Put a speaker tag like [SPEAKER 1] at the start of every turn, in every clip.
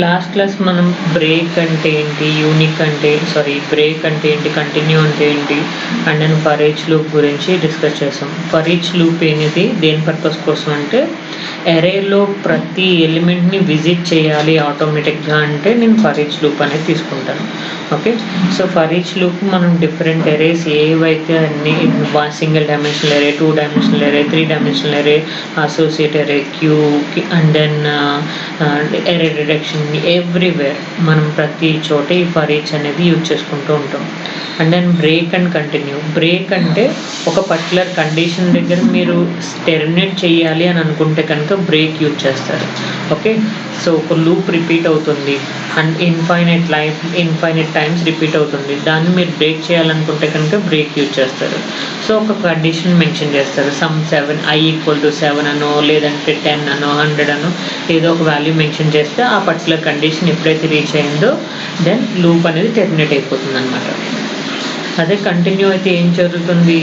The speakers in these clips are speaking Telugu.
[SPEAKER 1] లాస్ట్ క్లాస్ మనం బ్రేక్ అంటే ఏంటి, బ్రేక్ అంటే ఏంటి, కంటిన్యూ అంటే ఏంటి, and then for each loop గురించి డిస్కస్ చేసాం. ఫర్ ఈచ్ లూప్ అనేది దేని పర్పస్ కోసం అంటే అరేలో ప్రతి ఎలిమెంట్ని విజిట్ చేయాలి ఆటోమేటిక్గా అంటే నేను ఫర్ ఈచ్ లూప్ అనేది తీసుకుంటాను. Okay, so for each loop మనం డిఫరెంట్ అరేస్ ఏవైతే అన్ని సింగిల్ డైమెన్షనల్ అరే, 2 డైమెన్షనల్ అరే, 3 డైమెన్షనల్ అరే, అసోసియేట్ అరే, క్యూ అండ్ దెన్ అరే డిడక్షన్, ఎవ్రీవేర్ మనం ప్రతి చోట ఈ ఫర్ ఈచ్ అనేది యూజ్ చేసుకుంటూ ఉంటాం. And then break and continue. Break అంటే ఒక పర్టికులర్ కండిషన్ దగ్గర మీరు టెర్మినేట్ చేయాలి అని అనుకుంటే కనుక బ్రేక్ యూజ్ చేస్తారు. ఓకే, సో ఒక లూప్ రిపీట్ అవుతుంది అండ్ ఇన్ఫైనైట్ టైమ్స్ రిపీట్ అవుతుంది, దాన్ని మీరు బ్రేక్ చేయాలనుకుంటే కనుక బ్రేక్ యూజ్ చేస్తారు. సో ఒక కండిషన్ మెన్షన్ చేస్తారు, సమ్ 7 i = 7 అనో, లేదంటే 10 అనో, 100 అనో ఏదో ఒక వాల్యూ మెన్షన్ చేస్తే ఆ పర్టికులర్ కండిషన్ ఎప్పుడైతే రీచ్ అయిందో దెన్ లూప్ అనేది టెర్మినేట్ అయిపోతుంది అనమాట. అదే కంటిన్యూ అయితే ఏం జరుగుతుంది,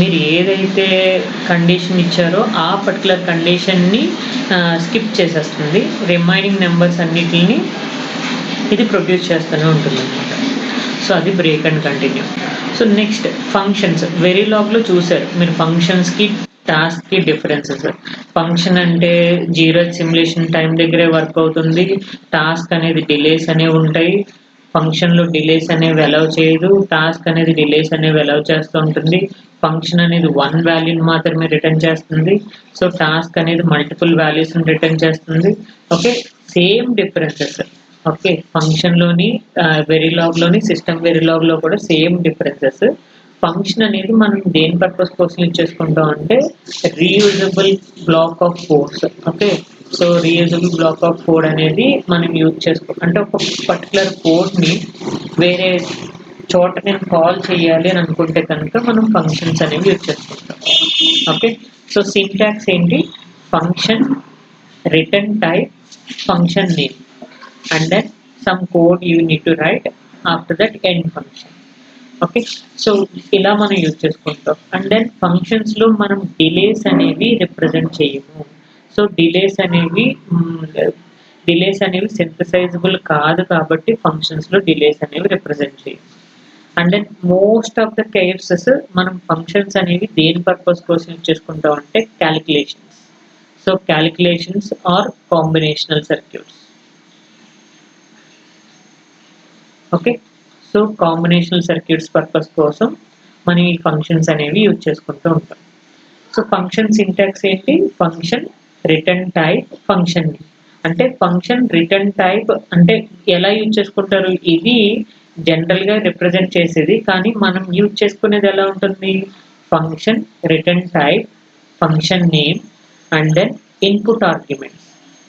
[SPEAKER 1] మీరు ఏదైతే కండిషన్ ఇచ్చారో ఆ పర్టికులర్ కండిషన్ని స్కిప్ చేసేస్తుంది, రిమైనింగ్ నెంబర్స్ అన్నిటిని ఇది ప్రొడ్యూస్ చేస్తూనే ఉంటుంది అనమాట. సో అది break and continue. So next functions. వెరీలాగ్లో చూసారు మీరు ఫంక్షన్స్కి టాస్క్కి డిఫరెన్సెస్. ఫంక్షన్ అంటే 0 సిమ్యులేషన్ టైం దగ్గరే వర్క్ అవుతుంది, టాస్క్ అనేది డిలేస్ అనేవి ఉంటాయి. ఫంక్షన్లో డిలేస్ అనేవి అలౌ చేయదు, టాస్క్ అనేది డిలేస్ అనేవి అలౌ చేస్తూ ఉంటుంది. ఫంక్షన్ అనేది 1 వాల్యూని మాత్రమే రిటర్న్ చేస్తుంది, సో టాస్క్ అనేది మల్టిపుల్ వాల్యూస్ని రిటర్న్ చేస్తుంది. Okay, same differences. ఓకే, ఫంక్షన్లోని వెరీలాగ్లోని సిస్టమ్ వెరీలాగ్లో కూడా సేమ్ డిఫరెన్సెస్. ఫంక్షన్ అనేది మనం దేని పర్పస్ కోసం యూజ్ చేసుకుంటాం అంటే reusable black of codes. Okay, so reusable black of code అనేది మనం యూజ్ అంటే ఒక పర్టికులర్ కోడ్ని వేరే చోట నేను కాల్ చేయాలి అని అనుకుంటే కనుక మనం ఫంక్షన్స్ అనేవి యూజ్ చేసుకుంటాం. ఓకే, సో సింటాక్స్ ఏంటి, function, return type, function name, and then some code you need to write after that end function. Okay, so ఇలా మనం యూజ్ చేసుకుంటాం. అండ్ దెన్ ఫంక్షన్స్లో మనం డిలేస్ అనేవి రిప్రజెంట్ చేయము. సో డిలేస్ అనేవి సింథసైజబుల్ కాదు కాబట్టి ఫంక్షన్స్లో డిలేస్ అనేవి రిప్రజెంట్ చేయము. And then most of the cases మనం ఫంక్షన్స్ అనేవి దేని పర్పస్ కోసం యూజ్ చేసుకుంటాం అంటే calculations. So calculations are combinational circuits. Okay, so combinational circuits purpose కోసం మనం ఈ ఫంక్షన్స్ అనేవి యూజ్ చేసుకుంటూ ఉంటాం. సో ఫంక్షన్ సింటాక్స్ ఏంటి, ఫంక్షన్, రిటర్న్ టైప్, ఫంక్షన్. అంటే ఫంక్షన్ రిటర్న్ టైప్ అంటే ఎలా యూజ్ చేసుకుంటారు, ఇది జనరల్గా రిప్రజెంట్ చేసేది, కానీ మనం యూజ్ చేసుకునేది ఎలా ఉంటుంది, function, return type, function name, and then input arguments.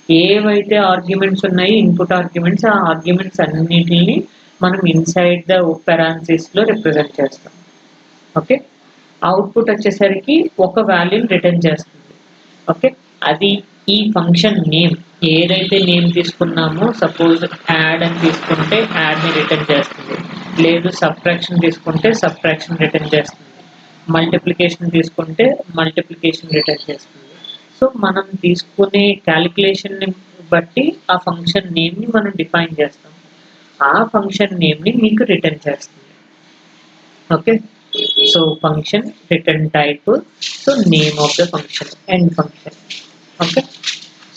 [SPEAKER 1] ఏవైతే ఆర్గ్యుమెంట్స్ ఉన్నాయి ఇన్పుట్ ఆర్గ్యుమెంట్స్, ఆ ఆర్గ్యుమెంట్స్ అన్నిటిని మనం ఇన్సైడ్ ద పారాన్సిస్లో రిప్రజెంట్ చేస్తాం. ఓకే, అవుట్పుట్ వచ్చేసరికి ఒక వాల్యూని రిటర్న్ చేస్తుంది. ఓకే, అది ఈ ఫంక్షన్ నేమ్ ఏదైతే నేమ్ తీసుకున్నామో, సపోజ్ యాడ్ అని తీసుకుంటే యాడ్ని రిటర్న్ చేస్తుంది, లేదు సబ్ట్రాక్షన్ తీసుకుంటే సబ్ట్రాక్షన్ రిటర్న్ చేస్తుంది, మల్టిప్లికేషన్ తీసుకుంటే మల్టిప్లికేషన్ రిటర్న్ చేస్తుంది. సో మనం తీసుకునే క్యాలిక్యులేషన్ని బట్టి ఆ ఫంక్షన్ నేమ్ని మనం డిఫైన్ చేస్తాం, ఆ ఫంక్షన్ నేమ్ని మీకు రిటర్న్ చేస్తుంది. Okay, so function, return type, so name of the function, end function. Okay,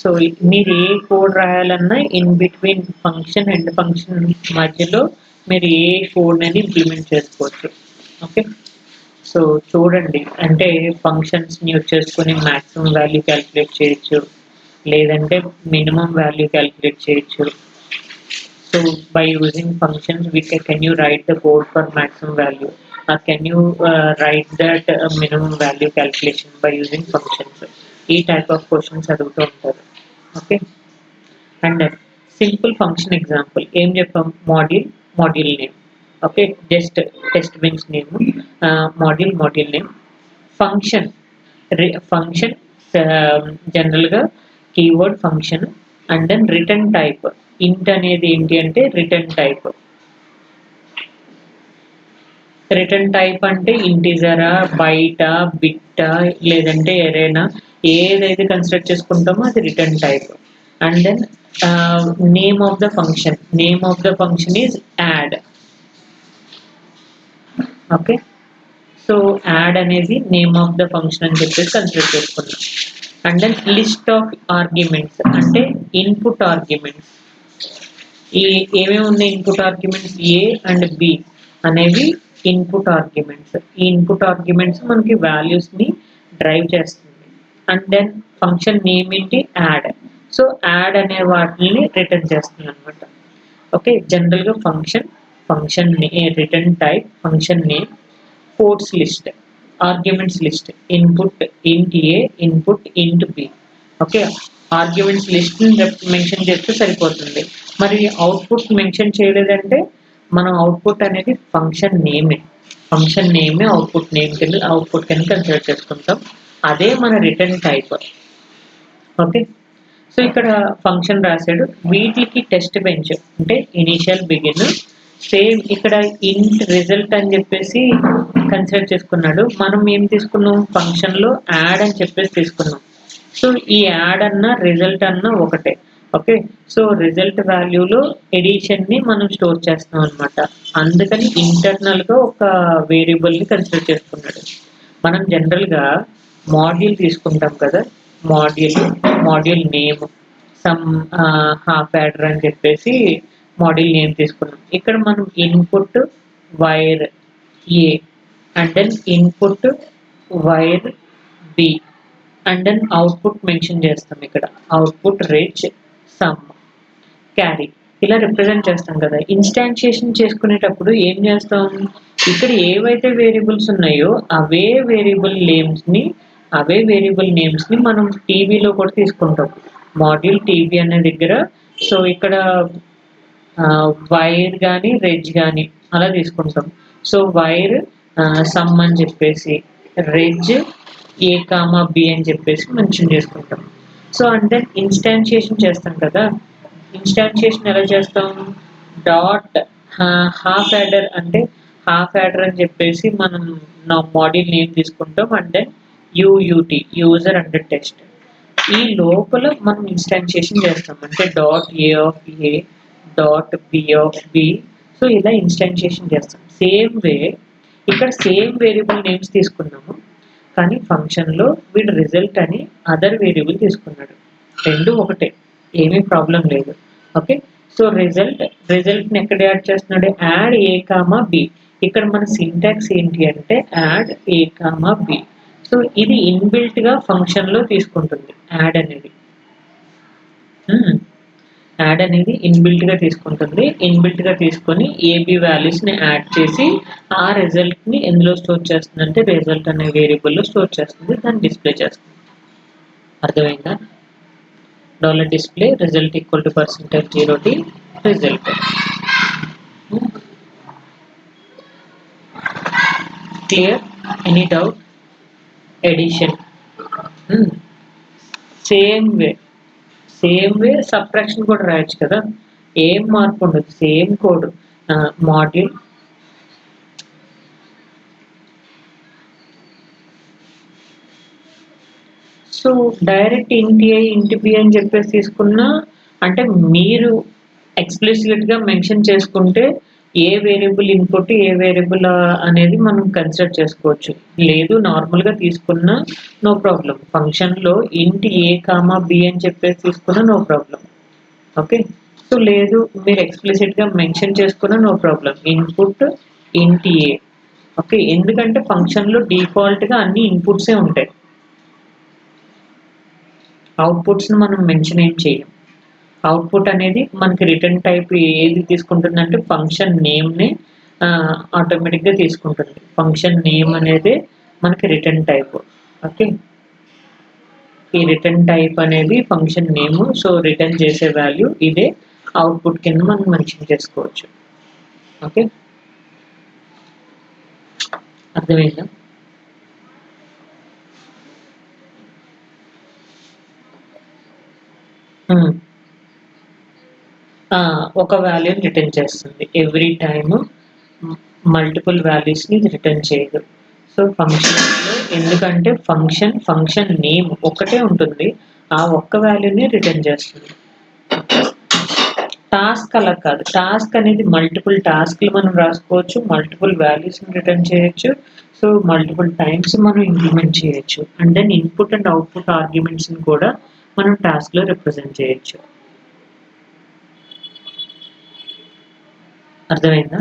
[SPEAKER 1] so మీరు ఏ కోడ్ రాయాలన్నా in between function end function మధ్యలో మీరు ఏ కోడ్ అనేది ఇంప్లిమెంట్ చేసుకోవచ్చు. ఓకే, సో చూడండి, అంటే ఫంక్షన్స్ని యూజ్ చేసుకొని మ్యాక్సిమం వాల్యూ క్యాలిక్యులేట్ చేయొచ్చు, లేదంటే మినిమం వాల్యూ క్యాలిక్యులేట్ చేయొచ్చు. So by using functions, can you write the code for maximum value, or can you write that minimum value calculation by using functions? E type of questions adugutu untaru. Okay, and then simple function example em cheppam, module name. Okay, just test bench name, module name, function general ga keyword function, and then return type. ఇంట్ అనేది ఏంటి అంటే రిటర్న్ టైప్. రిటర్న్ టైప్ అంటే ఇంటిజరా, బైటా, బిట్టా, లేదంటే ఎరేనా, ఏదైతే కన్స్ట్రక్ట్ చేసుకుంటామో అది return type. And then name of the function is add. Okay, so add అనేది నేమ్ ఆఫ్ ద ఫంక్షన్ అని చెప్పేసి కన్సిడర్ చేసుకున్నాం. And then list of arguments అంటే ఇన్పుట్ ఆర్గ్యుమెంట్స్. ఈ ఏమేమి ఉన్నాయి input arguments? A and B అనేవి ఇన్పుట్ ఆర్గ్యుమెంట్స్. ఈ ఇన్పుట్ ఆర్గ్యుమెంట్స్ మనకి వాల్యూస్ ని డ్రైవ్ చేస్తుంది. అండ్ దెన్ ఫంక్షన్ నేమ్ ఏంటి? యాడ్. సో యాడ్ అనే వాటిని రిటర్న్ చేస్తుంది అనమాట. ఓకే, జనరల్ గా function return type function name, codes list, arguments list, input int A, input int B. Okay, arguments list mention చేస్తే సరిపోతుంది. మరి అవుట్పుట్ మెన్షన్ చేయలేదంటే మనం అవుట్పుట్ అనేది ఫంక్షన్ నేమే అవుట్పుట్ కింద కన్సిడర్ చేసుకుంటాం. అదే మన రిటర్న్ టైప్. ఓకే, సో ఇక్కడ ఫంక్షన్ రాశాడు. వీటికి టెస్ట్ బెంచ్ అంటే ఇనిషియల్ బిగిన్. సేమ్ ఇక్కడ ఇంట్ రిజల్ట్ అని చెప్పేసి కన్సిడర్ చేసుకున్నాడు. మనం ఏం తీసుకున్నాం? ఫంక్షన్ లో యాడ్ అని చెప్పేసి తీసుకున్నాం. సో ఈ యాడ్ అన్న రిజల్ట్ అన్న ఒకటే. ఓకే, సో రిజల్ట్ వాల్యూలో ఎడిషన్ ని మనం స్టోర్ చేస్తాం అనమాట. అందుకని ఇంటర్నల్ గా ఒక వేరియబుల్ ని కన్సిడర్ చేసుకున్నాడు. మనం జనరల్ గా మాడ్యూల్ తీసుకుంటాం కదా, module name sum half adder అని చెప్పేసి మాడ్యూల్ నేమ్ తీసుకున్నాం. ఇక్కడ మనం input wire A and then input wire B and then output mention చేస్తాం. ఇక్కడ అవుట్పుట్ రిచ్ సమ్ క్యారీ ఇలా రిప్రజెంట్ చేస్తాం కదా. ఇన్స్టాన్షియేషన్ చేసుకునేటప్పుడు ఏం చేస్తాం? ఇక్కడ ఏవైతే వేరియబుల్స్ ఉన్నాయో అవే వేరియబుల్ నేమ్స్ ని మనం టీవీలో కూడా తీసుకుంటాం. మాడ్యూల్ టీవీ అనే దగ్గర సో ఇక్కడ వైర్ కానీ రెజ్ కానీ అలా తీసుకుంటాం. సో వైర్ సమ్ అని చెప్పేసి, రెజ్ ఏ కామా బి అని చెప్పేసి మెన్షన్ చేసుకుంటాం. సో అంటే ఇన్స్టాన్షియేషన్ చేస్తాం కదా. ఇన్స్టాన్షియేషన్ ఎలా చేస్తాం? డాట్ హాఫ్ యాడర్ అంటే హాఫ్ యాడర్ అని చెప్పేసి మనం నా మాడ్యూల్ నేమ్ తీసుకుంటాం. And then UUT user under test. ఈ లోపల మనం ఇన్స్టాన్షియేషన్ చేస్తాం అంటే dot A of A, dot B of B. So ఇలా ఇన్స్టాన్షియేషన్ చేస్తాం. సేమ్ వే ఇక్కడ సేమ్ వేరియబుల్ నేమ్స్ తీసుకున్నాము, కానీ ఫంక్షన్లో వీడు రిజల్ట్ అని అదర్ వేరియబుల్ తీసుకున్నాడు. రెండు ఒకటే, ఏమీ ప్రాబ్లం లేదు. ఓకే, సో రిజల్ట్ని ఎక్కడ యాడ్ చేస్తున్నాడు? Add A comma B. ఇక్కడ మన సింటాక్స్ ఏంటి అంటే add A comma B. So ఇది ఇన్బిల్ట్ గా ఫంక్షన్ లో తీసుకుంటుంది. యాడ్ అనేది ఇన్బిల్ట్ గా తీసుకుంటుంది. ఇన్బిల్ట్ గా తీసుకొని ఏబి వాల్యూస్ ని యాడ్ చేసి ఆ రిజల్ట్ ని ఎందులో స్టోర్ చేస్తుంది అంటే రిజల్ట్ అనే వేరియబుల్ లో స్టోర్ చేస్తుంది, దాన్ని డిస్ప్లే చేస్తుంది. అర్థమైందా? $display result equal to %0t result. Clear? Any doubt? Addition. Same way subtraction కూడా రాయొచ్చు కదా, ఏం మార్పు ఉండదు, same code. Module so direct ఇంటి ఏ ఇంటి బి అని చెప్పేసి తీసుకున్నా అంటే మీరు ఎక్స్ప్లిసిట్ గా మెన్షన్ చేసుకుంటే ఏ వేరియబుల్ ఇన్పుట్ ఏ వేరియబుల్ అనేది మనం కన్సిడర్ చేసుకోవచ్చు. లేదు నార్మల్ గా తీసుకున్నా నో ప్రాబ్లం. ఫంక్షన్ లో ఇంటి ఏ కామా బి అని చెప్పేసి తీసుకున్నా నో ప్రాబ్లం. ఓకే, సో లేదు మీరు ఎక్స్ప్లిసిట్ గా మెన్షన్ చేసుకున్నా no problem. Input int A. Okay, ఎందుకంటే ఫంక్షన్ లో డిఫాల్ట్ గా అన్ని ఇన్పుట్సే ఉంటాయి, అవుట్పుట్స్ ని మనం మెన్షన్ ఏం చేయం. అవుట్పుట్ అనేది మనకి రిటర్న్ టైప్ ఏది తీసుకుంటుందంటే ఫంక్షన్ నేమ్ ని ఆటోమేటిక్ గా తీసుకుంటుంది. ఫంక్షన్ నేమ్ అనేది మనకి రిటర్న్ టైప్. ఓకే, ఈ రిటర్న్ టైప్ అనేది ఫంక్షన్ నేమ్. సో రిటర్న్ చేసే వాల్యూ ఇదే అవుట్పుట్ కింద మనం మెన్షన్ చేసుకోవచ్చు. ఓకే, అర్థమైందా? ఒక వాల్యూని రిటర్న్ చేస్తుంది. ఎవ్రీ టైమ్ మల్టిపుల్ వాల్యూస్ని రిటర్న్ చేయదు. సో ఫంక్షన్లో ఎందుకంటే ఫంక్షన్ నేమ్ ఒకటే ఉంటుంది, ఆ ఒక్క వాల్యూని రిటర్న్ చేస్తుంది. టాస్క్ అలా కాదు. టాస్క్ అనేది మల్టిపుల్ టాస్క్‌లు మనం రాసుకోవచ్చు. మల్టిపుల్ వాల్యూస్‌ని రిటర్న్ చేయొచ్చు. సో, మల్టిపుల్ టైమ్స్ మనం ఇంప్లిమెంట్ చేయొచ్చు. And then input and output ఆర్గ్యుమెంట్స్‌ని కూడా మనం టాస్క్‌లో రిప్రజెంట్ చేయొచ్చు. అర్థమైందా?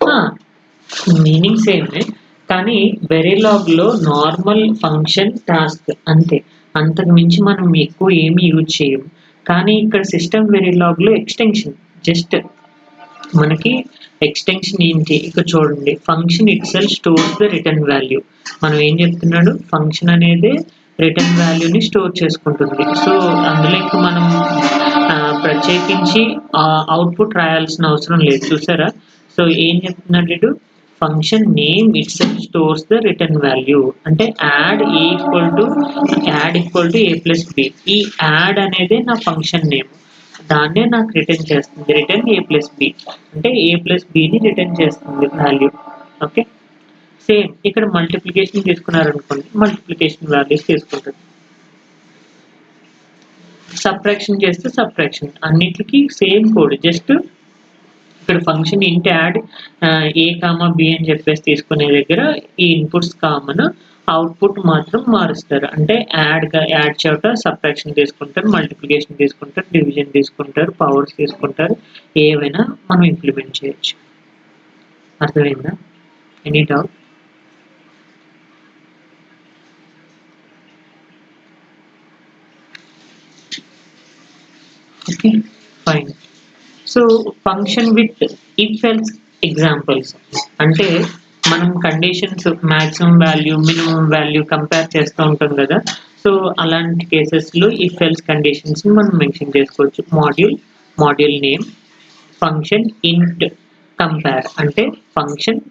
[SPEAKER 1] ఆ! మీనింగ్ సేమే. కానీ వెరిలాగ్‌లో నార్మల్ ఫంక్షన్ టాస్క్ అంతే. అంతకు మించి మనం ఎక్కువ ఏమి యూజ్ చేయము. కానీ ఇక్కడ సిస్టమ్ వెరిలాగ్‌లో ఎక్స్‌టెన్షన్ జస్ట్ మనకి ఎక్స్‌టెన్షన్ ఏంటి? ఇక్కడ చూడండి. Function itself stores the return value. మనం ఏం చెప్తున్నాడు? ఫంక్షన్ అనేది రిటర్న్ వాల్యూని స్టోర్ చేసుకుంటుంది. సో, అందులో ఇంక మనం ప్రత్యేకించి అవుట్‌పుట్ రాయాల్సిన అవసరం లేదు. చూసారా? సో, ఏం చెప్తున్నాడు ఈడు? Function name itself stores the return value. అంటే add equal to A plus B. ఈ యాడ్ అనేదే నా ఫంక్షన్ నేమ్. దాన్నే నాకు రిటర్న్ చేస్తుంది. Return A plus B. అంటే ఏ ప్లస్ బిని రిటర్న్ చేస్తుంది వాల్యూ. ఓకే. సేమ్ ఇక్కడ మల్టిప్లికేషన్ తీసుకున్నారనుకోండి. మల్టిప్లికేషన్ వాల్యూస్ తీసుకుంటుంది. సబ్ట్రాక్షన్ చేస్తే సబ్ట్రాక్షన్. అన్నిటికి సేమ్ కోడ్. జస్ట్ ఇక్కడ function int add A comma B అని చెప్పేసి తీసుకునే దగ్గర ఈ ఇన్పుట్స్ కామన్, అవుట్పుట్ మాత్రం మారుస్తారు. అంటే యాడ్ చోట సబ్ట్రాక్షన్ తీసుకుంటారు, మల్టిప్లికేషన్ తీసుకుంటారు, డివిజన్ తీసుకుంటారు, పవర్స్ తీసుకుంటారు. ఏవైనా మనం ఇంప్లిమెంట్ చేయొచ్చు. అర్థమైందా? Any doubt? Okay, fine. So function with if else examples అంటే మనం conditions maximum value minimum value compare చేస్తూ ఉంటాం కదా. సో అలాంటి కేసెస్లో ఇఫ్ ఎల్స్ కండిషన్స్ మనం మెన్షన్ చేసుకోవచ్చు. Module name function int compare అంటే function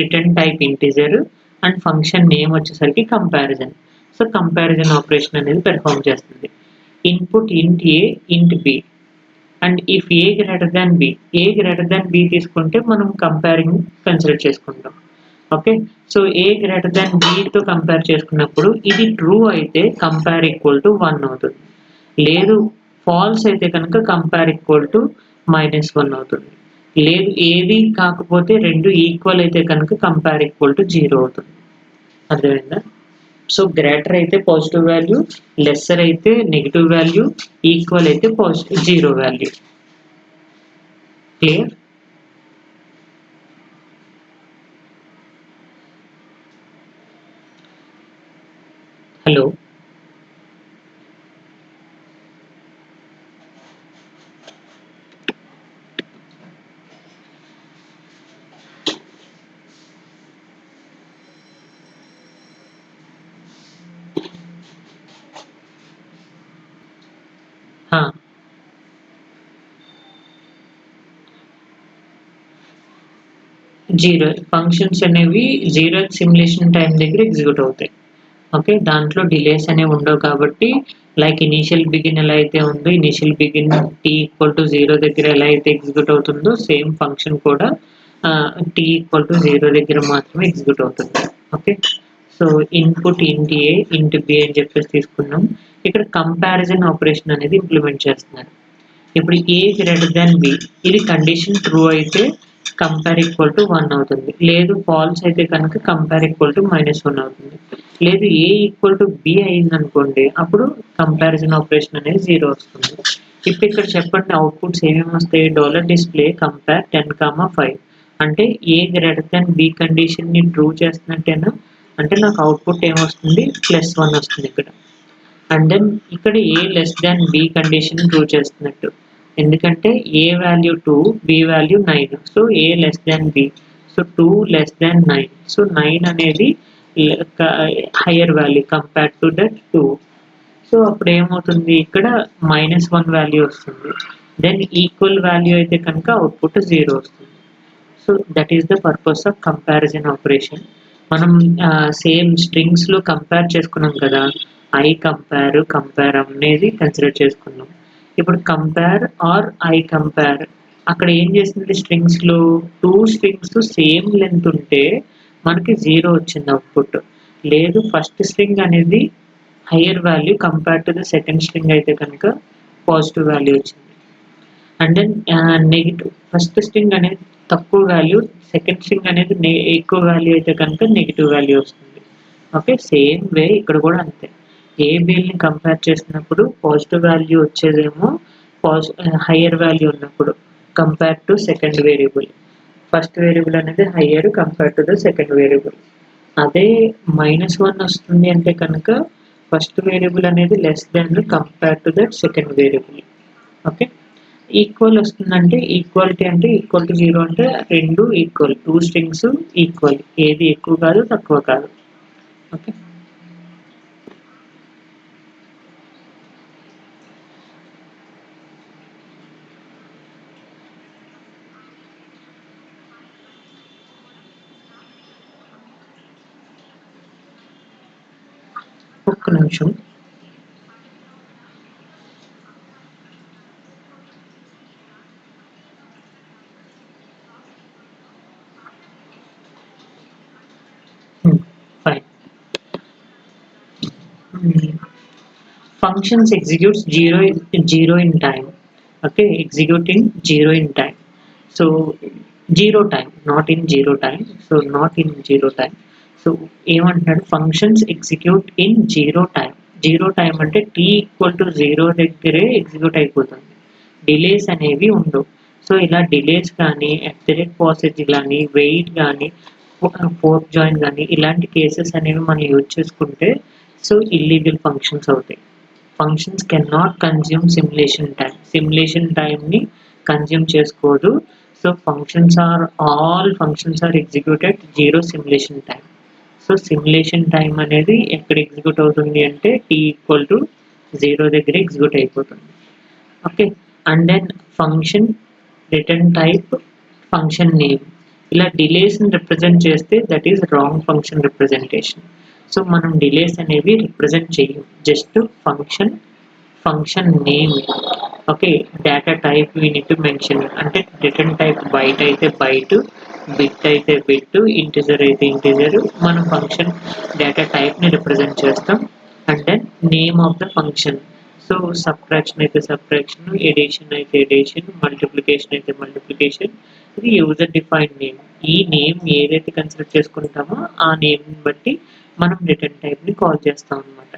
[SPEAKER 1] return type integer and function name వచ్చేసరికి కంపారిజన్. సో కంపారిజన్ ఆపరేషన్ అనేది పెర్ఫామ్ చేస్తుంది. Input int A int B and if A greater than B. A greater than B తీసుకుంటే మనం కంపేరింగ్ కన్సిడర్ చేసుకుంటాం. ఓకే. సో ఏ గ్రేటర్ దాన్ బితో కంపేర్ చేసుకున్నప్పుడు ఇది ట్రూ అయితే కంపేర్ ఈక్వల్ టు 1 అవుతుంది. లేదు ఫాల్స్ అయితే కనుక కంపేర్ ఈక్వల్ టు -1 అవుతుంది. లేదు ఏది కాకపోతే రెండు ఈక్వల్ అయితే కనుక కంపేర్ ఈక్వల్ టు 0 అవుతుంది. అర్థమైందా? సో గ్రేటర్ అయితే పాజిటివ్ వాల్యూ, లెస్సర్ అయితే నెగిటివ్ వాల్యూ, ఈక్వల్ అయితే positive 0 value. Clear? Hello. Zero functions అనేవి జీరో సిమ్యులేషన్ టైం దగ్గర ఎగ్జిక్యూట్ అవుతాయి. ఓకే. దాంట్లో డిలేస్ అనేవి ఉండవు కాబట్టి లైక్ ఇనీషియల్ బిగిన్ ఎలా అయితే ఉందో initial begin T equal to 0 దగ్గర ఎలా అయితే ఎగ్జిక్యూట్ అవుతుందో సేమ్ ఫంక్షన్ కూడా టీ ఈక్వల్ టు 0 దగ్గర మాత్రమే ఎగ్జిక్యూట్ అవుతుంది. Okay. So input int A int B అని చెప్పేసి తీసుకున్నాం. ఇక్కడ కంపారిజన్ ఆపరేషన్ అనేది ఇంప్లిమెంట్ చేస్తున్నారు. ఇప్పుడు ఏ గ్రేటర్ దాన్ బి. ఇది కండిషన్ ట్రూ అయితే కంపేర్ ఈక్వల్ టు 1 అవుతుంది. లేదు ఫాల్స్ అయితే కనుక కంపేర్ ఈక్వల్ టు -1 అవుతుంది. లేదు ఏ ఈక్వల్ టు బి అయిందనుకోండి అప్పుడు కంపారిజన్ ఆపరేషన్ అనేది 0 వస్తుంది. ఇప్పుడు ఇక్కడ చెప్పండి అవుట్పుట్స్ ఏమేమి వస్తాయి? $డిస్ప్లే కంపేర్ 10,5 అంటే ఏ గ్రేటర్ దాన్ బి కండిషన్ని ట్రూ చేస్తున్నట్టేనా? అంటే నాకు అవుట్పుట్ ఏమొస్తుంది? +1 వస్తుంది ఇక్కడ. అండ్ దెన్ ఇక్కడ A less than B condition true చేస్తున్నట్టు. ఎందుకంటే A value 2, B value 9. So A less than B. So 2 less than 9. So 9 అనేది higher value compare to that 2. So అప్పుడు ఏమవుతుంది? ఇక్కడ -1 వాల్యూ వస్తుంది. దెన్ ఈక్వల్ వాల్యూ అయితే కనుక అవుట్పుట్ 0 వస్తుంది. So that is the purpose of comparison operation. మనం సేమ్ స్ట్రింగ్స్లో కంపేర్ చేసుకున్నాం కదా. కంపేర్ అనేది కన్సిడర్ చేసుకున్నాం. ఇప్పుడు కంపేర్ ఆర్ కంపేర్ అక్కడ ఏం చేసింది? స్ట్రింగ్స్లో 2 స్ట్రింగ్స్ సేమ్ లెంత్ ఉంటే మనకి 0 వచ్చింది అవుట్పుట్. లేదు ఫస్ట్ స్ట్రింగ్ అనేది higher value compare to the second string అయితే కనుక పాజిటివ్ వాల్యూ వచ్చింది. And then negative, first string అనేది తక్కువ వాల్యూ, సెకండ్ స్ట్రింగ్ అనేది ఎక్కువ వాల్యూ అయితే కనుక నెగిటివ్ వాల్యూ వస్తుంది. ఓకే, సేమ్ వే ఇక్కడ కూడా అంతే. ఏ బిల్ని కంపేర్ చేసినప్పుడు పాజిటివ్ వాల్యూ వచ్చేదేమో హయ్యర్ వాల్యూ ఉన్నప్పుడు compare to second variable. First variable అనేది higher compare to the second variable. అదే -1 వస్తుంది అంటే కనుక ఫస్ట్ వేరియబుల్ అనేది less than compare to that second variable. Okay, equal వస్తుందంటే ఈక్వాలిటీ అంటే ఈక్వల్ టు 0 అంటే రెండు ఈక్వల్, టూ స్ట్రింగ్స్ ఈక్వల్, ఏది ఎక్కువ కాదు తక్కువ కాదు. ఓకే, ఒక్క నిమిషం. Fine. Functions executes 0 in time. Okay, execute in 0 in time. So 0 time, not in 0 time. So not in 0 time. So ఏమంటున్నాడు, functions execute in 0 time. 0 time అంటే t ఈక్వల్ టు 0 దగ్గరే ఎగ్జిక్యూట్ అయిపోతుంది, డిలేస్ అనేవి ఉండవు. సో ఇలా డిలేస్ కానీ, పాసేజ్ కానీ, వెయిట్ కానీ, ఫోర్క్ జాయిన్ కానీ ఇలాంటి కేసెస్ అనేవి మనం యూజ్ చేసుకుంటే సో ఇల్లీగల్ ఫంక్షన్స్ అవుతాయి. Functions can not consume simulation టైంని కన్జ్యూమ్ చేసుకోదు. So all functions are executed 0 simulation time. So simulation time అనేది ఎక్కడ ఎగ్జిక్యూట్ అవుతుంది అంటే t ఈక్వల్ టు 0 దగ్గర ఎగ్జిక్యూట్ అయిపోతుంది. Okay, and then function return type, function name. ఇలా డిలేస్ని రిప్రజెంట్ చేస్తే that is wrong function representation. So మనం డిలేస్ అనేవి రిప్రజెంట్ చేయం, just function name. Okay, data type we need to mention, అంటే రిటర్న్ టైప్ బైట్ అయితే బైట్, బిట్ అయితే బిట్, ఇంటిజర్ అయితే ఇంటిజర్. మనం ఫంక్షన్ డేటా టైప్ని రిప్రజెంట్ చేస్తాం. And then name of the function. So subtraction అయితే సబ్ట్రాక్షన్, ఎడిషన్ అయితే ఎడిషన్, మల్టిప్లికేషన్ అయితే మల్టిప్లికేషన్. ఇది యూజర్ డిఫైన్డ్ నేమ్. ఈ నేమ్ ఏదైతే కన్సిడర్ చేసుకుంటామో ఆ నేమ్ని బట్టి మనం రిటర్న్ టైప్ని కాల్ చేస్తాం అనమాట.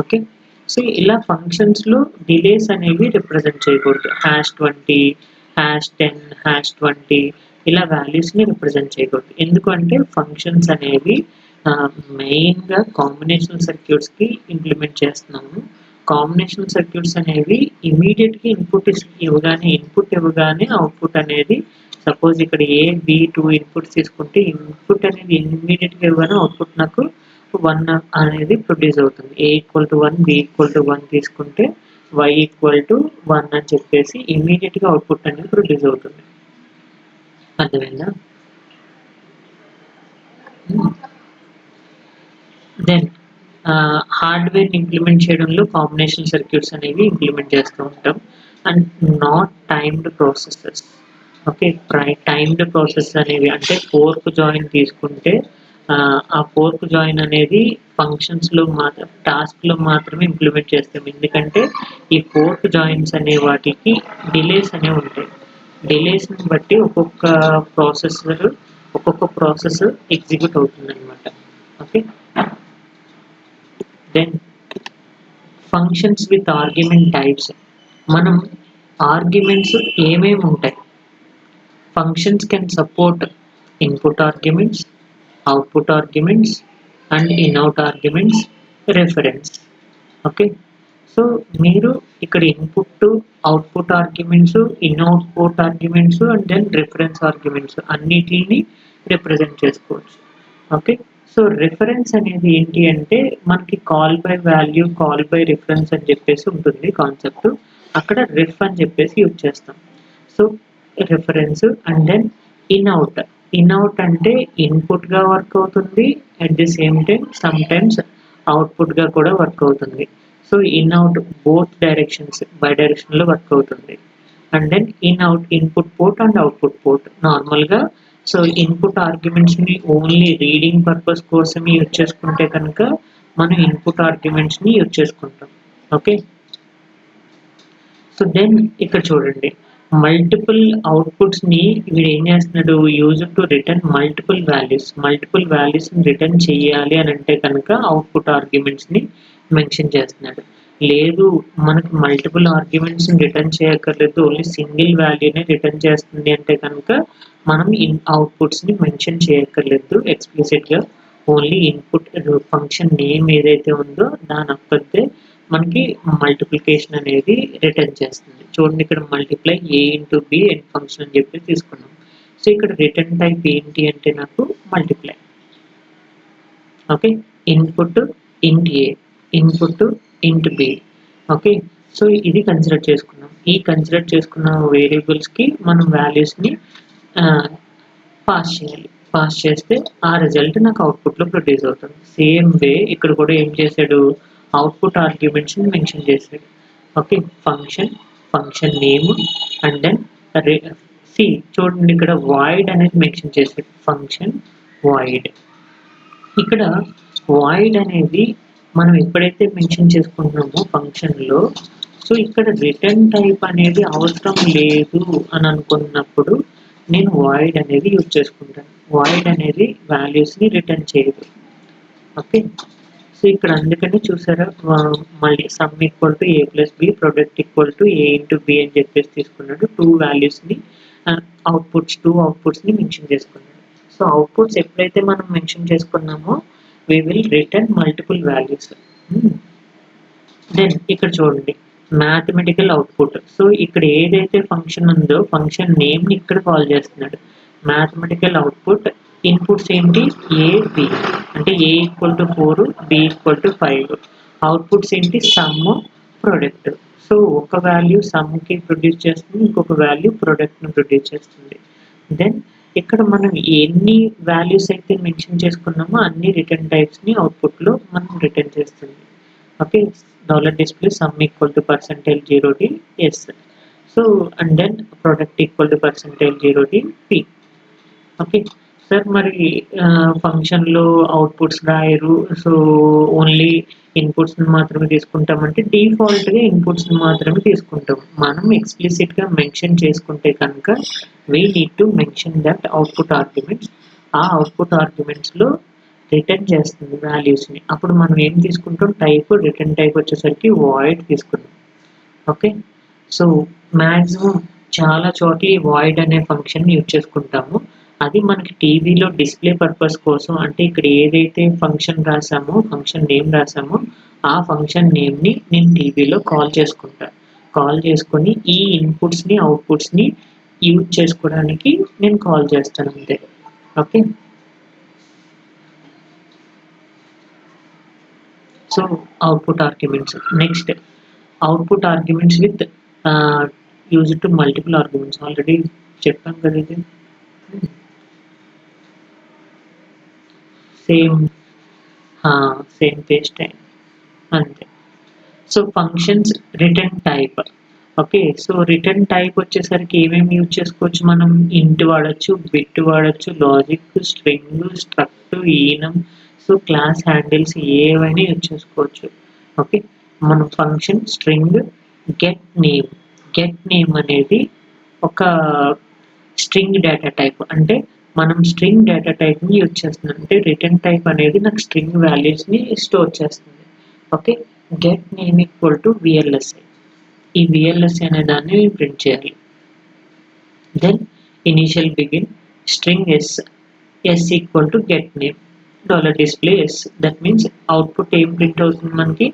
[SPEAKER 1] ఓకే, సో ఇలా ఫంక్షన్స్లో డిలేస్ అనేవి రిప్రజెంట్ చేయకూడదు. #20, #10, #20 ఇలా వాల్యూస్ని రిప్రజెంట్ చేయకూడదు. ఎందుకంటే ఫంక్షన్స్ అనేవి మెయిన్గా కాంబినేషనల్ సర్క్యూట్స్కి ఇంప్లిమెంట్ చేస్తున్నాము. కాంబినేషనల్ సర్క్యూట్స్ అనేవి ఇమీడియట్గా ఇన్పుట్ ఇవ్వగానే అవుట్పుట్ అనేది, సపోజ్ ఇక్కడ A, B 2 ఇన్పుట్స్ తీసుకుంటే ఇన్పుట్ అనేది ఇమీడియట్గా ఇవ్వగానే అవుట్పుట్ నాకు 1 అనేది ప్రొడ్యూస్ అవుతుంది. A equal to 1, B equal to 1 తీసుకుంటే Y ఈక్వల్ టు 1 అని చెప్పేసి ఇమీడియట్గా అవుట్పుట్ అనేది ప్రొడ్యూస్ అవుతుంది. అర్థమైందా? దెన్ హార్డ్వేర్ ఇంప్లిమెంట్ చేయడంలో కాంబినేషన్ సర్క్యూట్స్ అనేవి ఇంప్లిమెంట్ చేస్తూ ఉంటాం. And not timed processes. Okay, timed process అనేవి అంటే ఫోర్క్ జాయిన్ తీసుకుంటే ఆ ఫోర్క్ జాయిన్ అనేది ఫంక్షన్స్లో టాస్క్లో మాత్రమే ఇంప్లిమెంట్ చేస్తాం. ఎందుకంటే ఈ ఫోర్క్ జాయిన్స్ అనే వాటికి డిలేస్ అనేవి ఉంటాయి. డిలేస్ని బట్టి ఒక్కొక్క ప్రాసెస్ ఎగ్జిక్యూట్ అవుతుంది అనమాట. Okay, then functions with argument types. మనం ఆర్గ్యుమెంట్స్ ఏమేమి ఉంటాయి? Functions can support input arguments, output arguments and inout arguments, reference. Okay, so మీరు ఇక్కడ input, output arguments, in output arguments and then reference arguments అన్నిటిని రిప్రజెంట్ చేసుకోవచ్చు. ఓకే, సో రిఫరెన్స్ అనేది ఏంటి అంటే మనకి call by value, call by reference అని చెప్పేసి ఉంటుంది కాన్సెప్ట్. అక్కడ రిఫ్ అని చెప్పేసి యూజ్ చేస్తాం. So reference and then inout అంటే ఇన్పుట్గా వర్క్ అవుతుంది, at the same time some times అవుట్పుట్గా కూడా వర్క్ అవుతుంది. So inout both directions, bi డైరెక్షన్లో వర్క్ అవుతుంది. And then input port and output port నార్మల్గా. సో ఇన్పుట్ ఆర్గ్యుమెంట్స్ని ఓన్లీ రీడింగ్ పర్పస్ కోసమే యూజ్ చేసుకుంటే కనుక మనం ఇన్పుట్ ఆర్గ్యుమెంట్స్ని యూజ్ చేసుకుంటాం. ఓకే, సో దెన్ ఇక్కడ చూడండి, మల్టిపుల్ అవుట్పుట్స్ని వీడు ఏం చేస్తున్నాడు, యూజ్ టు రిటర్న్ మల్టిపుల్ వాల్యూస్ని రిటర్న్ చేయాలి అని అంటే కనుక అవుట్పుట్ ఆర్గ్యుమెంట్స్ని మెన్షన్ చేస్తున్నాడు. లేదు మనకు మల్టిపుల్ ఆర్గ్యుమెంట్స్ని రిటర్న్ చేయక్కర్లేదు, ఓన్లీ సింగిల్ వాల్యూనే రిటర్న్ చేస్తుంది అంటే కనుక మనం అవుట్పుట్స్ని మెన్షన్ చేయక్కర్లేదు ఎక్స్ప్లిసిట్గా, ఓన్లీ ఇన్పుట్ ఫంక్షన్ నేమ్ ఏదైతే ఉందో దాని అక్కడే మనకి మల్టిప్లికేషన్ అనేది రిటర్న్ చేస్తుంది. చూడండి ఇక్కడ multiply a into b and function అని చెప్పి తీసుకున్నాం. సో ఇక్కడ రిటర్న్ టైప్ ఏంటి అంటే నాకు మల్టిప్లై. ఓకే, ఇన్పుట్ ఇంట్ a, ఇన్పుట్ ఇంట్ b. ఓకే, సో ఇది కన్సిడర్ చేసుకున్నాం. ఈ కన్సిడర్ చేసుకున్న వేరియబుల్స్కి మనం వాల్యూస్ని పాస్ చేయాలి. పాస్ చేస్తే ఆ రిజల్ట్ నాకు అవుట్పుట్లో ప్రొడ్యూస్ అవుతుంది. సేమ్ వే ఇక్కడ కూడా ఏం చేశాడు, అవుట్పుట్ ఆర్గ్యుమెంట్స్ని మెన్షన్ చేశాడు. Okay, function name and then C చూడండి ఇక్కడ వాయిడ్ అనేది మెన్షన్ చేశాడు, ఫంక్షన్ వాయిడ్. ఇక్కడ వాయిడ్ అనేది మనం ఎప్పుడైతే మెన్షన్ చేసుకుంటున్నామో ఫంక్షన్లో, సో ఇక్కడ రిటర్న్ టైప్ అనేది అవసరం లేదు అని అనుకున్నప్పుడు నేను వాయిడ్ అనేది యూజ్ చేసుకుంటాను. వాయిడ్ అనేది వాల్యూస్ని రిటర్న్ చేయదు. ఓకే, సో ఇక్కడ అందుకని చూసారా, మళ్ళీ sum equal to a plus b, product equal to a into b అని చెప్పేసి తీసుకున్నాడు. టూ అవుట్పుట్స్ని మెన్షన్ చేసుకున్నాడు. సో అవుట్పుట్స్ ఎప్పుడైతే మనం మెన్షన్ చేసుకున్నామో we will return multiple values. Then ఇక్కడ చూడండి మ్యాథమెటికల్ అవుట్పుట్. సో ఇక్కడ ఏదైతే ఫంక్షన్ ఉందో ఫంక్షన్ నేమ్ని ఇక్కడ కాల్ చేస్తున్నాడు. మ్యాథమెటికల్ అవుట్పుట్ ఇన్పుట్స్ ఏంటి, a b, అంటే a equal to 4, b equal to 5. Outputs ఏంటి, సమ్, ప్రొడక్ట్. సో ఒక వాల్యూ సమ్కి ప్రొడ్యూస్ చేస్తుంది, ఇంకొక వాల్యూ ప్రొడక్ట్ని ప్రొడ్యూస్ చేస్తుంది. దెన్ ఇక్కడ మనం ఎన్ని వాల్యూస్ అయితే మెన్షన్ చేసుకున్నామో అన్ని రిటర్న్ టైప్స్ని అవుట్పుట్లో మనం రిటర్న్ చేస్తుంది. Okay, $display sum equal to %0d yes. So and then product equal to %0d p. Okay sir, మరి ఫంక్షన్లో అవుట్పుట్స్ రాయరు, సో ఓన్లీ ఇన్పుట్స్ని మాత్రమే తీసుకుంటామంటే డిఫాల్ట్గా ఇన్పుట్స్ని మాత్రమే తీసుకుంటాం. మనం ఎక్స్ప్లిసిట్గా మెన్షన్ చేసుకుంటే కనుక we need to mention that output arguments. ఆ అవుట్పుట్ ఆర్గ్యుమెంట్స్లో రిటర్న్ చేస్తుంది వాల్యూస్ని. అప్పుడు మనం ఏం తీసుకుంటాం, రిటర్న్ టైప్ వచ్చేసరికి వాయిడ్ తీసుకుంటాం. ఓకే, సో మ్యాక్సిమం చాలా చోట్ల వాయిడ్ అనే ఫంక్షన్ యూజ్ చేసుకుంటాము. అది మనకి టీవీలో డిస్ప్లే పర్పస్ కోసం, అంటే ఇక్కడ ఏదైతే ఫంక్షన్ రాసామో ఫంక్షన్ నేమ్ రాసామో ఆ ఫంక్షన్ నేమ్ని నేను టీవీలో కాల్ చేసుకుంటాను. కాల్ చేసుకొని ఈ ఇన్పుట్స్ని అవుట్పుట్స్ని యూజ్ చేసుకోవడానికి నేను కాల్ చేస్తాను అంతే. Okay, so output arguments. Next output arguments with use to multiple arguments. Already చెప్పాం కదా ఇది. సేమ్ పేజ్ టైం అంతే. So functions return type. Okay, so return type వచ్చేసరికి ఏమేమి యూజ్ చేసుకోవచ్చు మనం, ఇంట్ వాడచ్చు, బిట్ వాడచ్చు, logic, string, struct, enum, so class handles ఏవైనా యూజ్ చేసుకోవచ్చు. ఓకే, మనం ఫంక్షన్ స్ట్రింగ్ గెట్ నేమ్ అనేది ఒక స్ట్రింగ్ డేటా టైప్. అంటే మనం స్ట్రింగ్ డేటా టైప్ని యూజ్ చేస్తున్నాం, అంటే రిటర్న్ టైప్ అనేది నాకు స్ట్రింగ్ వాల్యూస్ని స్టోర్ చేస్తుంది. Okay, get name equal to VLSI. ఈ VLSI అనే దాన్ని ప్రింట్ చేయాలి. Then initial begin string s equal to get name $display s. That means output ఏం ప్రింట్ అవుతుంది మనకి,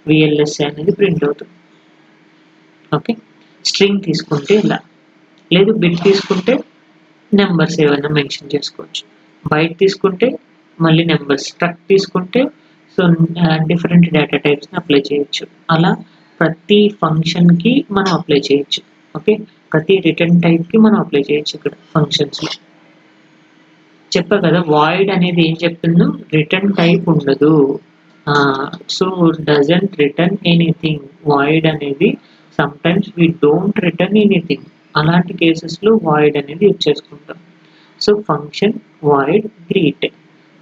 [SPEAKER 1] VLSI అనేది ప్రింట్ అవుతుంది. ఓకే, స్ట్రింగ్ తీసుకుంటే ఇలా, లేదు బిట్ తీసుకుంటే నెంబర్స్ ఏమైనా మెన్షన్ చేసుకోవచ్చు, బైట్ తీసుకుంటే మళ్ళీ నెంబర్స్, స్ట్రక్ట్ తీసుకుంటే సో డిఫరెంట్ డేటా టైప్స్ని అప్లై చేయొచ్చు. అలా ప్రతి ఫంక్షన్కి మనం అప్లై చేయొచ్చు. ఓకే, ప్రతి రిటర్న్ టైప్కి మనం అప్లై చేయొచ్చు. ఇక్కడ ఫంక్షన్స్లో చెప్పా కదా, వాయిడ్ అనేది ఏం చెప్తుందో రిటర్న్ టైప్ ఉండదు. So doesn't return anything. Void అనేది sometimes we don't return anything. అలాంటి కేసెస్లో వాయిడ్ అనేది యూజ్ చేసుకుంటాం. So function void greet.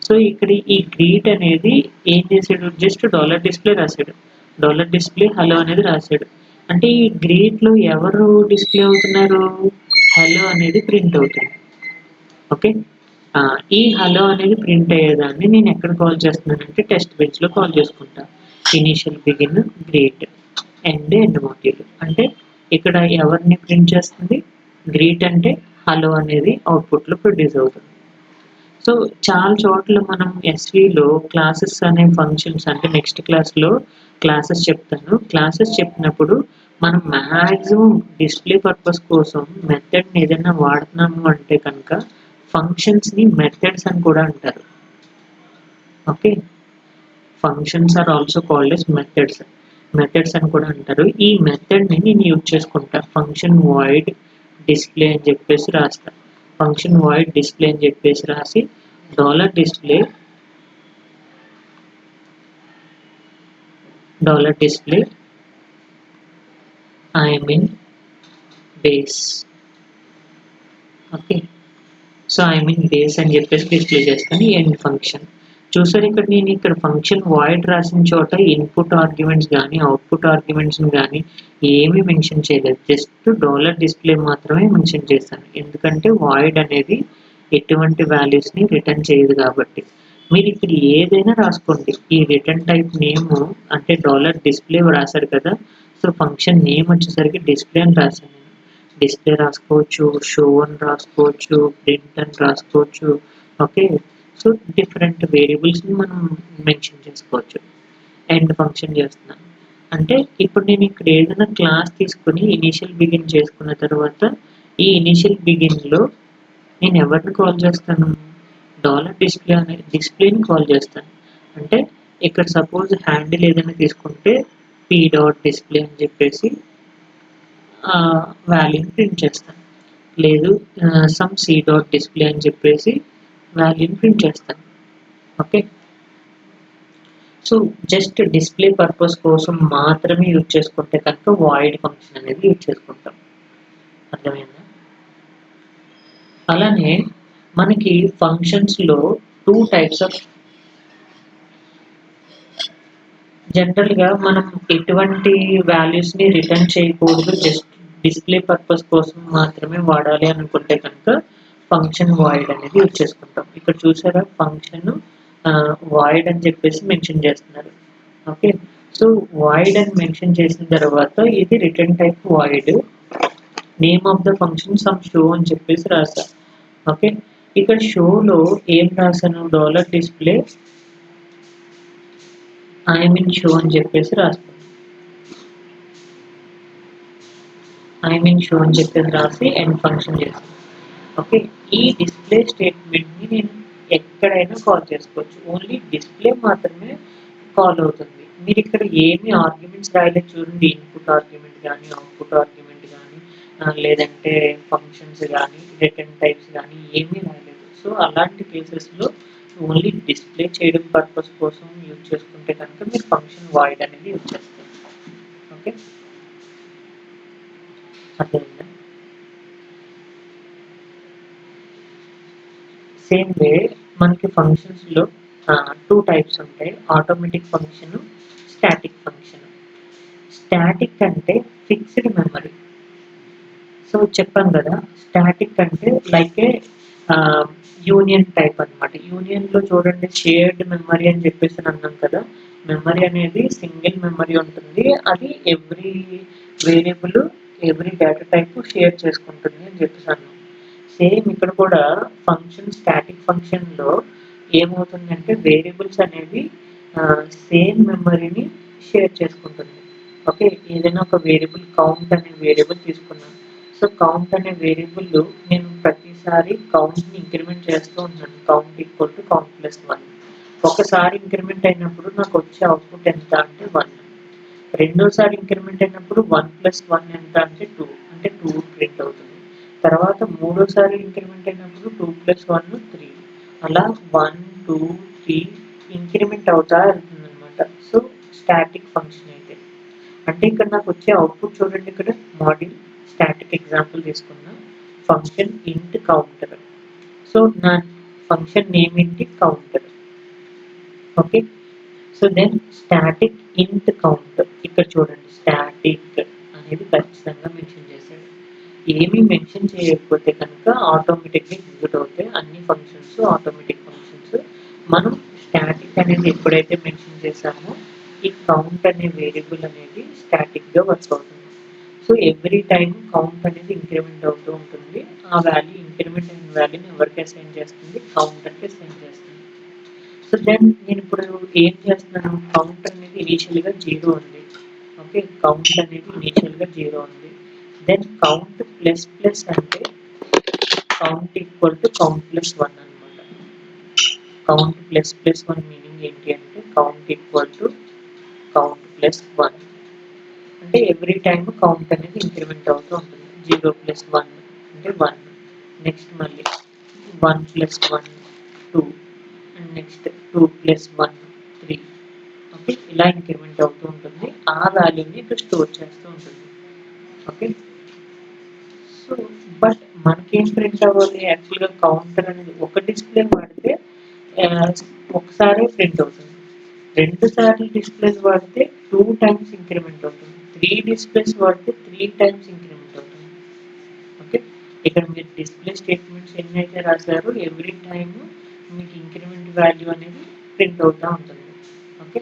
[SPEAKER 1] So ఇక్కడ ఈ గ్రీట్ అనేది ఏం చేసాడు, జస్ట్ డాలర్ డిస్ప్లే రాశాడు, డాలర్ డిస్ప్లే హలో అనేది రాశాడు. అంటే ఈ గ్రీట్ లో ఎవరు డిస్ప్లే అవుతున్నారు, హలో అనేది ప్రింట్ అవుతుంది. ఓకే, ఈ హలో అనేది ప్రింట్ అయ్యేదాన్ని నేను ఎక్కడ కాల్ చేస్తున్నానంటే టెస్ట్ బెంచ్ లో కాల్ చేసుకుంటా. Initial begin greet end module అంటే ఇక్కడ ఎవరిని ప్రింట్ చేస్తుంది, గ్రీట్ అంటే హలో అనేది అవుట్పుట్ లో ప్రొడ్యూస్ అవుతుంది. సో చాలా చోట్ల మనం ఎస్విలో క్లాసెస్ అనే ఫంక్షన్స్ అంటే నెక్స్ట్ క్లాస్లో క్లాసెస్ చెప్తాను, క్లాసెస్ చెప్పినప్పుడు మనం మ్యాక్సిమం డిస్ప్లే పర్పస్ కోసం మెథడ్ని ఏదైనా వాడుతున్నాము అంటే కనుక ఫంక్షన్స్ని మెథడ్స్ అని కూడా అంటారు. Okay, functions are also called as methods అని కూడా అంటారు. ఈ మెథడ్ని నేను యూజ్ చేసుకుంటా, ఫంక్షన్ వాయిడ్ డిస్ప్లే అని చెప్పేసి రాస్తా. ఫంక్షన్ వాయిడ్ డిస్ప్లే అని చెప్పేసి రాసి dollar display I'm in base. Okay, so I'm in base అని చెప్పేసి డిస్ప్లే చేస్తాను ఎండ్ ఫంక్షన్. చూసారు ఇక్కడ నేను ఇక్కడ ఫంక్షన్ వాయిడ్ రాసిన చోట ఇన్పుట్ ఆర్గ్యుమెంట్స్ కానీ అవుట్పుట్ ఆర్గ్యుమెంట్స్ కానీ ఏమీ మెన్షన్ చేయలేదు, జస్ట్ డాలర్ డిస్ప్లే మాత్రమే మెన్షన్ చేశాను. ఎందుకంటే వాయిడ్ అనేది ఎటువంటి వాల్యూస్ని రిటర్న్ చేయదు కాబట్టి. మీరు ఇక్కడ ఏదైనా రాసుకోండి, ఈ రిటర్న్ టైప్ నేమ్ అంటే డాలర్ డిస్ప్లే రాశారు కదా, సో ఫంక్షన్ నేమ్ వచ్చేసరికి డిస్ప్లే అని రాశాను. డిస్ప్లే రాసుకోవచ్చు, షో అని రాసుకోవచ్చు, ప్రింట్ అని రాసుకోవచ్చు. ఓకే, సో డిఫరెంట్ వేరియబుల్స్ని మనం మెన్షన్ చేసుకోవచ్చు. ఎండ్ ఫంక్షన్ చేస్తున్నాను అంటే ఇప్పుడు నేను ఇక్కడ ఏదైనా క్లాస్ తీసుకుని ఇనిషియల్ బిగిన్ చేసుకున్న తర్వాత ఈ ఇనిషియల్ బిగిన్లో నేను ఎవరిని కాల్ చేస్తాను, డాలర్ డిస్ప్లే అనే డిస్ప్లేని కాల్ చేస్తాను. అంటే ఇక్కడ సపోజ్ హ్యాండిల్ ఏదైనా తీసుకుంటే పీ డాట్ డిస్ప్లే అని చెప్పేసి వాల్యూని ప్రింట్ చేస్తాను, లేదు సమ్ సి డాట్ డిస్ప్లే అని చెప్పేసి వాల్యూని ప్రింట్ చేస్తాను. Okay, so just display purpose కోసం మాత్రమే యూజ్ చేసుకుంటే కనుక వాయిడ్ ఫంక్షన్ అనేది యూజ్ చేసుకుంటాం. అర్థమైందా? అలానే మనకి ఫంక్షన్స్లో 2 types ఆఫ్ జనరల్గా మనం ఎటువంటి వాల్యూస్ని రిటర్న్ చేయకూడదు, జస్ట్ డిస్ప్లే పర్పస్ కోసం మాత్రమే వాడాలి అనుకుంటే కనుక ఫంక్షన్ వాయిడ్ అనేది యూజ్ చేసుకుంటాం. ఇక్కడ చూసారా ఫంక్షన్ వాయిడ్ అని చెప్పేసి మెన్షన్ చేస్తున్నారు. ఓకే, సో వాయిడ్ అని మెన్షన్ చేసిన తర్వాత ఇది return type void, name of the function some show అని చెప్పేసి రాసా. ఓకే, ఇక్కడ షోలో ఏం రాశాను, dollar display I'm in show అని చెప్పేసి రాస్తాను. ఐఎమ్ ఇన్ షో అని చెప్పేసి రాసి ఎండ్ ఫంక్షన్ చేస్తాను. ఓకే, ఈ డిస్ప్లే స్టేట్మెంట్ని నేను ఎక్కడైనా కాల్ చేసుకోవచ్చు, ఓన్లీ డిస్ప్లే మాత్రమే కాల్ అవుతుంది. మీరు ఇక్కడ ఏమి ఆర్గ్యుమెంట్స్ రాయలేదు చూడండి, ఇన్పుట్ ఆర్గ్యుమెంట్ కానీ అవుట్పుట్ ఆర్గ్యుమెంట్ కానీ లేదంటే ఫంక్షన్స్ కానీ రిటర్న్ టైప్స్ కానీ ఏమీ రాయలేదు. సో అలాంటి కేసెస్లో ఓన్లీ డిస్ప్లే చేయడం పర్పస్ కోసం యూజ్ చేసుకుంటే కనుక మీరు ఫంక్షన్ వాయిడ్ అనేది యూజ్ చేస్తారు. ఓకే, అర్థమైందా? సేమ్ వే మనకి ఫంక్షన్స్లో 2 types ఉంటాయి, automatic function, static function. Static అంటే ఫిక్స్డ్ మెమరీ. సో చెప్పాను కదా, స్టాటిక్ అంటే లైక్ ఏ యూనియన్ టైప్ అనమాట. యూనియన్లో చూడండి షేర్డ్ మెమరీ అని చెప్పేసి అన్నాం కదా, మెమరీ అనేది సింగిల్ మెమరీ ఉంటుంది, అది every variable every data type share చేసుకుంటుంది అని చెప్పేసి అన్నాం. సేమ్ ఇక్కడ కూడా ఫంక్షన్ స్టాటిక్ ఫంక్షన్లో ఏమవుతుందంటే వేరియబుల్స్ అనేవి సేమ్ మెమరీని షేర్ చేసుకుంటుంది. ఓకే, ఏదైనా ఒక వేరియబుల్ కౌంట్ అనే వేరియబుల్ తీసుకున్నాను. సో కౌంట్ అనే వేరియబుల్ నేను ప్రతిసారి కౌంట్ని ఇంక్రిమెంట్ చేస్తూ ఉన్నాను, count equal to count plus 1. ఒకసారి ఇంక్రిమెంట్ అయినప్పుడు నాకు వచ్చే అవుట్పుట్ ఎంత అంటే 1. రెండోసారి ఇంక్రిమెంట్ అయినప్పుడు 1 + 1 ఎంత అంటే 2, అంటే 2 ప్రింట్ అవుతుంది. తర్వాత మూడోసారి ఇంక్రిమెంట్ అయినప్పుడు 2 + 1 3, అలా 1 2 3 ఇంక్రిమెంట్ అవుతా వెళ్తుంది అనమాట. సో స్టాటిక్ ఫంక్షన్ అయితే అంటే ఇక్కడ నాకు వచ్చే అవుట్పుట్ చూడండి, ఇక్కడ మాడ్యూల్ స్టాటిక్ ఎగ్జాంపుల్ తీసుకున్నా, ఫంక్షన్ ఇంట్ కౌంటర్. సో నా ఫంక్షన్ నేమ్ ఏంటి, counter. Okay. So then static int count ఇక్కడ చూడండి స్టాటిక్ అనేది ఖచ్చితంగా మెన్షన్ చేశాడు. ఏమీ మెన్షన్ చేయకపోతే కనుక ఆటోమేటిక్గా ఎగ్జిక్యూట్ అవుతాయి అన్ని ఫంక్షన్స్ ఆటోమేటిక్ ఫంక్షన్స్. మనం స్టాటిక్ అనేది ఎప్పుడైతే మెన్షన్ చేసామో ఈ కౌంట్ అనే వేరియబుల్ అనేది స్టాటిక్గా వర్క్ అవుతుంది. సో ఎవ్రీ టైం కౌంట్ అనేది ఇంక్రిమెంట్ అవుతూ ఉంటుంది. ఆ వాల్యూ ఇంక్రిమెంట్ అయిన వాల్యూని ఎవరికి అసైన్ చేస్తుంది, కౌంటర్కి అసైన్ చేస్తుంది. సో దెన్ నేను ఇప్పుడు ఏం చేస్తున్నాను, కౌంట్ అనేది ఇనీషియల్గా 0 ఉంది. ఓకే, కౌంట్ అనేది ఇనీషియల్గా 0 ఉంది. దెన్ కౌంట్ ప్లస్ ప్లస్ అంటే count equal to count plus 1 అనమాట. కౌంట్ ప్లస్ ప్లస్ 1 మీనింగ్ ఏంటి అంటే count equal to count plus 1 అంటే ఎవ్రీ టైమ్ కౌంట్ అనేది ఇంక్రిమెంట్ అవుతూ ఉంటుంది. 0 ప్లస్ 1 అంటే 1, నెక్స్ట్ మళ్ళీ 1 plus 1 2 and next 2 plus 1 3. Okay, ఇలా ఇంక్రిమెంట్ అవుతూ ఉంటుంది. ఆ వాల్యూని ఇక్కడ స్టోర్ చేస్తూ ఉంటుంది. ఓకే, సో బట్ మనకేం ప్రింట్ అవ్వాలి, యాక్చువల్గా కౌంటర్ అనేది ఒక డిస్ప్లే వాడితే ఒకసారి ప్రింట్ అవుతుంది. 2 సార్లు డిస్ప్లేస్ వాడితే 2 టైమ్స్ ఇంక్రిమెంట్ అవుతుంది. 3 డిస్ప్లేస్ వాడితే 3 టైమ్స్ ఇంక్రిమెంట్ అవుతుంది. ఓకే, ఇక్కడ మీరు డిస్ప్లే స్టేట్మెంట్స్ ఎన్ని అయితే రాశారో ఎవ్రీ టైమ్ మీకు ఇంక్రిమెంట్ వాల్యూ అనేది ప్రింట్ అవుతూ ఉంటుంది. Okay,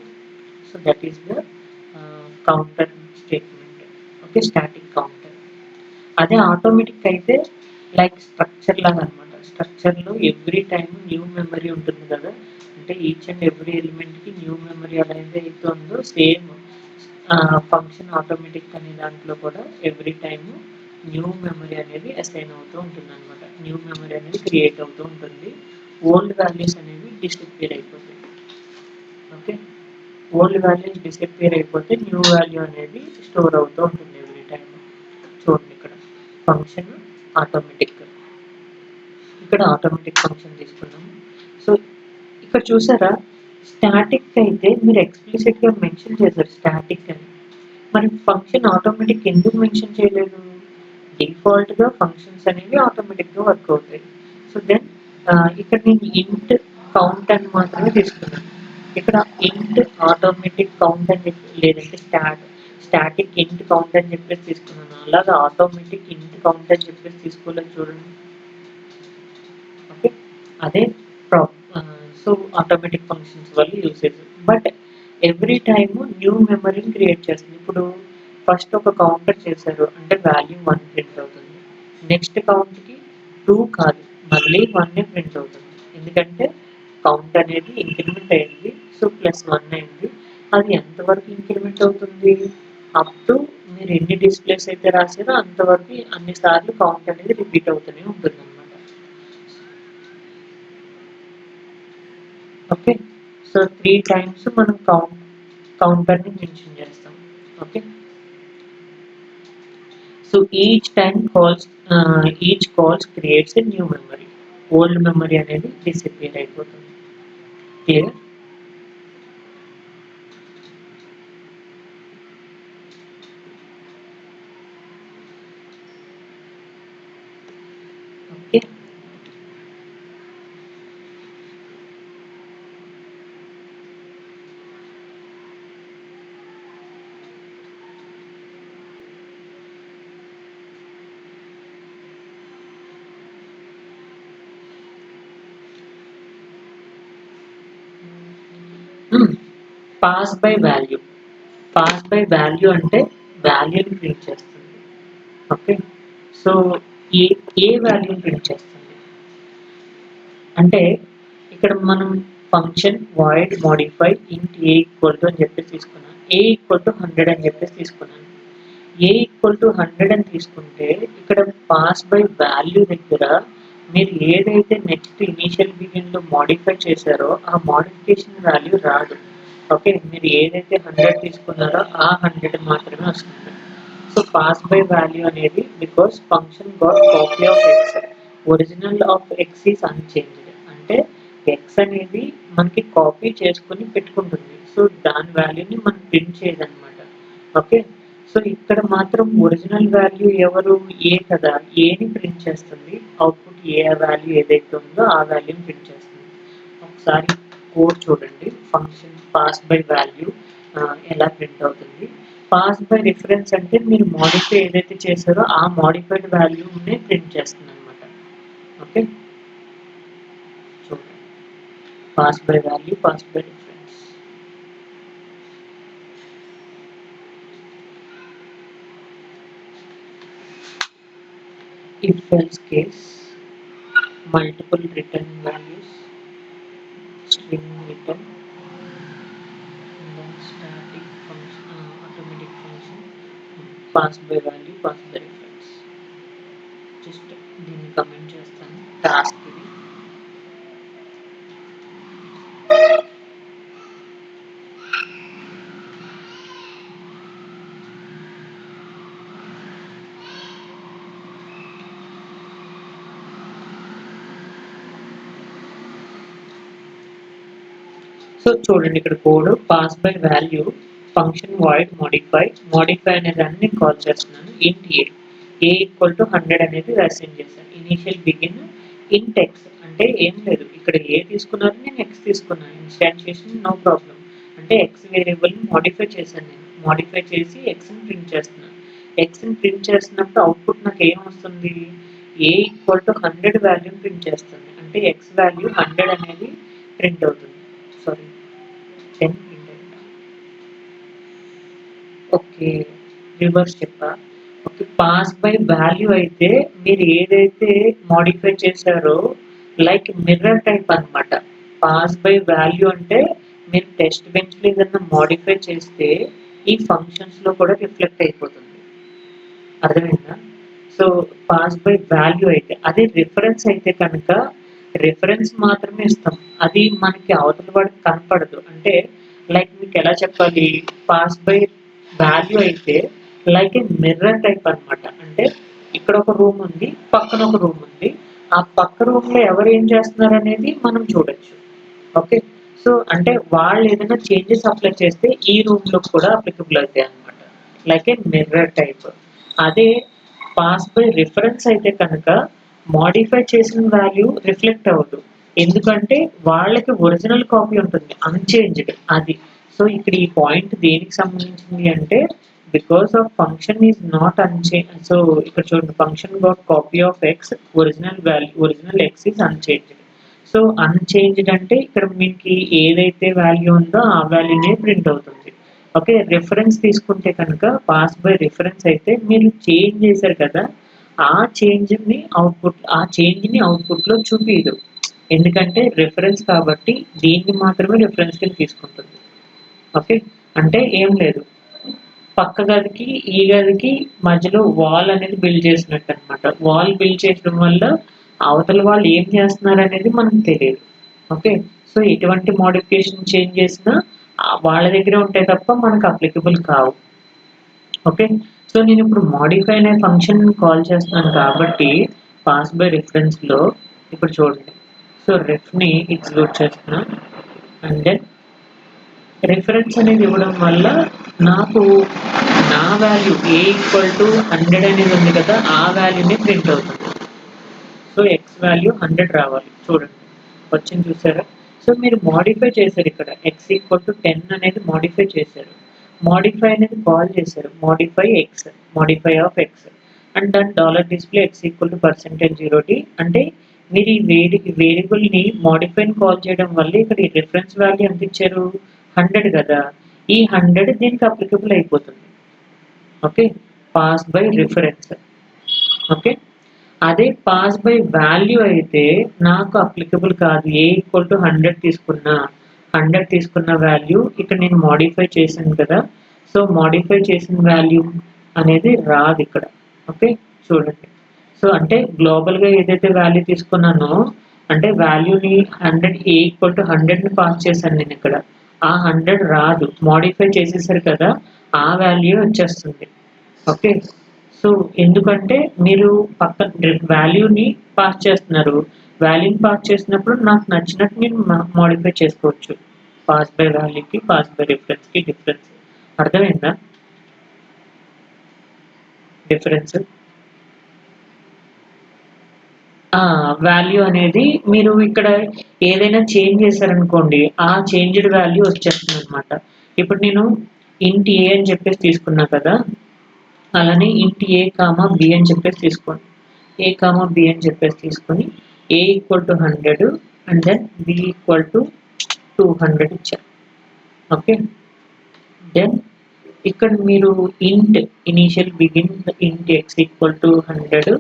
[SPEAKER 1] so that is the counter statement. Okay, static counter. అదే ఆటోమేటిక్ అయితే లైక్ స్ట్రక్చర్ లాగా అనమాట. స్ట్రక్చర్లో ఎవ్రీ టైమ్ న్యూ మెమరీ ఉంటుంది కదా, అంటే ఈచ్ అండ్ ఎవ్రీ ఎలిమెంట్కి న్యూ మెమరీ ఎలా అయితే ఉందో సేమ్ ఫంక్షన్ ఆటోమేటిక్ అనే దాంట్లో కూడా ఎవ్రీ టైమ్ న్యూ మెమరీ అనేది అసైన్ అవుతూ ఉంటుంది అనమాట. న్యూ మెమరీ అనేది క్రియేట్ అవుతూ ఉంటుంది. ఓల్డ్ వాల్యూస్ అనేవి డిస్అపియర్ అయిపోతాయి. ఓకే, ఓల్డ్ వాల్యూస్ డిసపియర్ అయిపోతే న్యూ వాల్యూ అనేది స్టోర్ అవుతూ ఉంటుంది ఎవ్రీ టైమ్. చూడండి ఇక్కడ ఫంక్షన్ ఆటోమేటిక్, ఇక్కడ ఆటోమేటిక్ ఫంక్షన్ తీసుకున్నాము. సో ఇక్కడ చూసారా, స్టాటిక్ అయితే మీరు ఎక్స్ప్లిసిట్గా మెన్షన్ చేశారు స్టాటిక్ అని, మరి ఫంక్షన్ ఆటోమేటిక్ ఎందుకు మెన్షన్ చేయలేదు? డిఫాల్ట్గా ఫంక్షన్స్ అనేవి ఆటోమేటిక్గా వర్క్ అవుతాయి. సో దెన్ ఇక్కడ నేను ఇంట్ కౌంట్ అని మాత్రమే తీసుకున్నాను. ఇక్కడ ఇంట్ ఆటోమేటిక్ కౌంట్ అని చెప్పి లేదంటే స్టాటిక్ ఇంట్ కౌంట్ అని చెప్పేసి తీసుకున్నాను. అలాగా ఆటోమేటిక్ ఇంట్ కౌంట్ అని చెప్పేసి తీసుకోలేదు చూడండి. ఓకే, అదే సో ఆటోమేటిక్ ఫంక్షన్స్ వల్ల usage. But every time new మెమరీని క్రియేట్ చేస్తుంది. ఇప్పుడు ఫస్ట్ ఒక కౌంటర్ చేశారు అంటే వాల్యూ 1 ప్రింట్ అవుతుంది. నెక్స్ట్ కౌంట్కి 2 కాదు మళ్ళీ 1 ప్రింట్ అవుతుంది. ఎందుకంటే కౌంట్ అనేది ఇంక్రిమెంట్ అయింది. సో ప్లస్ 1 అయింది. అది ఎంతవరకు ఇంక్రిమెంట్ అవుతుంది, అప్ టు మీరు ఎన్ని డిస్ప్లేస్ అయితే రాసారో అంతవరకు అన్నిసార్లు కౌంట్ అనేది రిపీట్ అవుతూనే ఉంటుంది అనమాట. ఓకే, సో 3 టైమ్స్ మనం కౌంటర్ని మెన్షన్ చేస్తాం. Okay, so each calls creates a new memory. Old memory అనేది డిసపియర్ అయిపోతుంది. Clear? Okay, pass by value. Pass by value అంటే వాల్యూని ప్రింట్ చేస్తుంది. ఓకే, సో ఏ ఏ వాల్యూని ప్రింట్ చేస్తుంది అంటే ఇక్కడ మనం ఫంక్షన్ వాయిడ్ మోడిఫై ఇంట్ ఏ ఈక్వల్ టు అని చెప్పేసి తీసుకున్నాను. ఏ ఈక్వల్ టు 100 అని చెప్పేసి తీసుకున్నాను. ఏ ఈక్వల్ టు 100 అని తీసుకుంటే ఇక్కడ పాస్ బై వాల్యూ దగ్గర మీరు ఏదైతే నెక్స్ట్ ఇనీషియల్ బిగిన్లో మోడిఫై చేశారో ఆ మోడిఫికేషన్ వాల్యూ రాదు. ఓకే, మీరు ఏదైతే 100 తీసుకున్నారో ఆ 100 మాత్రమే వస్తుంది. సో పాస్ బై వాల్యూ అనేది because function got copy of X, original of X is unchanged. అంటే ఎక్స్ అనేది మనకి కాపీ చేసుకుని పెట్టుకుంటుంది. సో దాని వాల్యూని మనం ప్రింట్ చేయదన్నమాట. ఓకే, సో ఇక్కడ మాత్రం ఒరిజినల్ వాల్యూ ఎవరు, ఏ కదా, ఏని ప్రింట్ చేస్తుంది. అవుట్పుట్ ఏ వాల్యూ ఏదైతే ఉందో ఆ వాల్యూని ప్రింట్ చేస్తుంది. ఒకసారి కోడ్ చూడండి. ఫంక్షన్ పాస్ బై వాల్యూ ఎలా ప్రింట్ అవుతుంది. పాస్ బై రిఫరెన్స్ అంటే మీరు మోడిఫై ఏదైతే చేశారో ఆ మోడిఫైడ్ వాల్యూనే ప్రింట్ చేస్తుంది అనమాట. ఓకే, చూడండి pass by value, pass by reference. If else case, multiple return values, string return, and then static function, automatic function, pass by value, pass by reference. Just దీన్ని కమెంట్ చేస్తాను. టాస్క్ ఇది. సో చూడండి ఇక్కడ code pass by value function void modify అనే దాన్ని నేను కాల్ చేస్తున్నాను. ఇంట్ ఏ ఈక్వల్ టు 100 అనేది అసైన్ చేశాను. ఇనీషియల్ బిగిన్ ఇంట్ ఎక్స్ అంటే ఏం లేదు, ఇక్కడ ఏ తీసుకున్నారు, నేను ఎక్స్ తీసుకున్నాను. ఇన్స్టాన్షియేషన్ నో ప్రాబ్లం. అంటే ఎక్స్ వేరియబుల్ని మోడిఫై చేశాను. నేను మోడిఫై చేసి ఎక్స్ని ప్రింట్ చేస్తున్నాను. ఎక్స్ని ప్రింట్ చేస్తున్నప్పుడు అవుట్పుట్ నాకు ఏం వస్తుంది, ఏ ఈక్వల్ టు 100 వాల్యూని ప్రింట్ చేస్తుంది. అంటే ఎక్స్ వాల్యూ 100 అనేది ప్రింట్ అవుతుంది. సారీ 10 ప్రింట్ అవుతుంది. ఓకే, రివర్స్ చెప్పా. ఓకే, పాస్ బై వాల్యూ అయితే మీరు ఏదైతే మోడిఫై చేశారో లైక్ మిర్రర్ టైప్ అన్నమాట. పాస్ బై వాల్యూ అంటే మీరు టెస్ట్ బెంచ్లో ఏదైనా మోడిఫై చేస్తే ఈ ఫంక్షన్స్లో కూడా రిఫ్లెక్ట్ అయిపోతుంది. అర్థమైందా? సో పాస్ బై వాల్యూ అయితే, అదే రిఫరెన్స్ అయితే కనుక రిఫరెన్స్ మాత్రమే ఇస్తాం. అది మనకి అవతల వాడికి కనపడదు. అంటే లైక్ మీకు ఎలా చెప్పాలి, పాస్ బై వాల్యూ అయితే లైక్ ఏ మిర్రర్ టైప్ అన్నమాట. అంటే ఇక్కడ ఒక రూమ్ ఉంది, పక్కన ఒక రూమ్ ఉంది. ఆ పక్క రూమ్ లో ఎవరు ఏం చేస్తున్నారు అనేది మనం చూడొచ్చు. ఓకే, సో అంటే వాళ్ళు ఏదైనా చేంజెస్ అప్లై చేస్తే ఈ రూమ్ లో కూడా అప్లికబుల్ అవుతాయి అనమాట. Like a mirror type. అదే పాస్ బై రిఫరెన్స్ అయితే కనుక మోడిఫై చేసిన వాల్యూ రిఫ్లెక్ట్ అవ్వదు. ఎందుకంటే వాళ్ళకి ఒరిజినల్ కాపీ ఉంటుంది అన్చేంజ్డ్ అది. సో ఇక్కడ ఈ పాయింట్ దేనికి సంబంధించింది అంటే because of function is not unchanged. So ఇక్కడ చూడండి, function got copy of X, original value original X is unchanged. So unchanged అంటే ఇక్కడ మీకు ఏదైతే వాల్యూ ఉందో ఆ వాల్యూనే ప్రింట్ అవుతుంది. ఓకే, రిఫరెన్స్ తీసుకుంటే కనుక పాస్ బై రిఫరెన్స్ అయితే మీరు చేంజ్ చేశారు కదా, ఆ చేంజ్ని అవుట్పుట్లో చూపించదు. ఎందుకంటే రిఫరెన్స్ కాబట్టి దీన్ని మాత్రమే రిఫరెన్స్ కింద తీసుకుంటుంది. ఓకే, అంటే ఏం లేదు, పక్క గదికి ఈ గదికి మధ్యలో వాల్ అనేది బిల్డ్ చేసినట్టు అనమాట. వాల్ బిల్డ్ చేయడం వల్ల అవతల వాళ్ళు ఏం చేస్తున్నారు అనేది మనకు తెలియదు. ఓకే, సో ఎటువంటి మోడిఫికేషన్ చేంజ్ చేసినా వాళ్ళ దగ్గరే ఉంటాయి తప్ప మనకు అప్లికబుల్ కావు. ఓకే, సో నేను ఇప్పుడు మోడిఫై అనే ఫంక్షన్ కాల్ చేస్తున్నాను కాబట్టి పాస్ బై రిఫరెన్స్లో ఇప్పుడు చూడండి. సో రెఫ్ని ఎగ్జిక్యూట్ చేస్తున్నా అండ్ దెన్ రిఫరెన్స్ అనేది ఇవ్వడం వల్ల నాకు నా వాల్యూ ఏ ఈక్వల్ టు 100 అనేది ఉంది కదా, ఆ వాల్యూనే ప్రింట్ అవుతుంది. సో ఎక్స్ వాల్యూ 100 రావాలి. చూడండి వచ్చింది, చూసారా? సో మీరు మోడిఫై చేశారు, ఇక్కడ ఎక్స్ ఈక్వల్ టు 10 అనేది మోడిఫై చేశారు. మోడిఫై అనేది కాల్ చేశారు, modify X, modify of X and దాని dollar display X equal to %0t. అంటే మీరు ఈ వేరియబుల్ని మోడిఫైని కాల్ చేయడం వల్ల ఇక్కడ ఈ రిఫరెన్స్ వాల్యూ ఎంత ఇచ్చారు, 100 కదా. ఈ 100 దీనికి అప్లికబుల్ అయిపోతుంది. Okay, pass by reference. Okay, అదే పాస్ బై వాల్యూ అయితే నాకు అప్లికబుల్ కాదు. ఏ ఈక్వల్ టు 100 తీసుకున్న వాల్యూ ఇక్కడ నేను మోడిఫై చేశాను కదా, సో మోడిఫై చేసిన వాల్యూ అనేది రాదు ఇక్కడ. ఓకే, చూడండి. సో అంటే గ్లోబల్గా ఏదైతే వాల్యూ తీసుకున్నానో అంటే వాల్యూని 100 ఏ ఈక్వల్ టు 100ని పాస్ చేశాను నేను ఇక్కడ. ఆ 100 రాదు, మోడిఫై చేసేసారు కదా, ఆ వాల్యూ వచ్చేస్తుంది. ఓకే, సో ఎందుకంటే మీరు పక్కన వాల్యూని పాస్ చేస్తున్నారు. వాల్యూని పాస్ చేసినప్పుడు నాకు నచ్చినట్టు నేను మోడిఫై చేసుకోవచ్చు. పాస్ బై వాల్యూకి పాస్ బై రిఫరెన్స్కి డిఫరెన్స్ అర్థమైందా? డిఫరెన్స్ వాల్యూ అనేది మీరు ఇక్కడ ఏదైనా చేంజ్ చేశారనుకోండి, ఆ చేంజ్డ్ వాల్యూ వచ్చేస్తుంది అనమాట. ఇప్పుడు నేను ఇంట్ ఏ అని చెప్పేసి తీసుకున్నా కదా, అలానే ఇంట్ ఏ కామా బి అని చెప్పేసి తీసుకోండి. ఏ కామా బి అని చెప్పేసి తీసుకొని A equal to 100 and then B equal to 200 ఇచ్చారు. ఓకే, దెన్ ఇక్కడ మీరు int initial begin int x equal to 100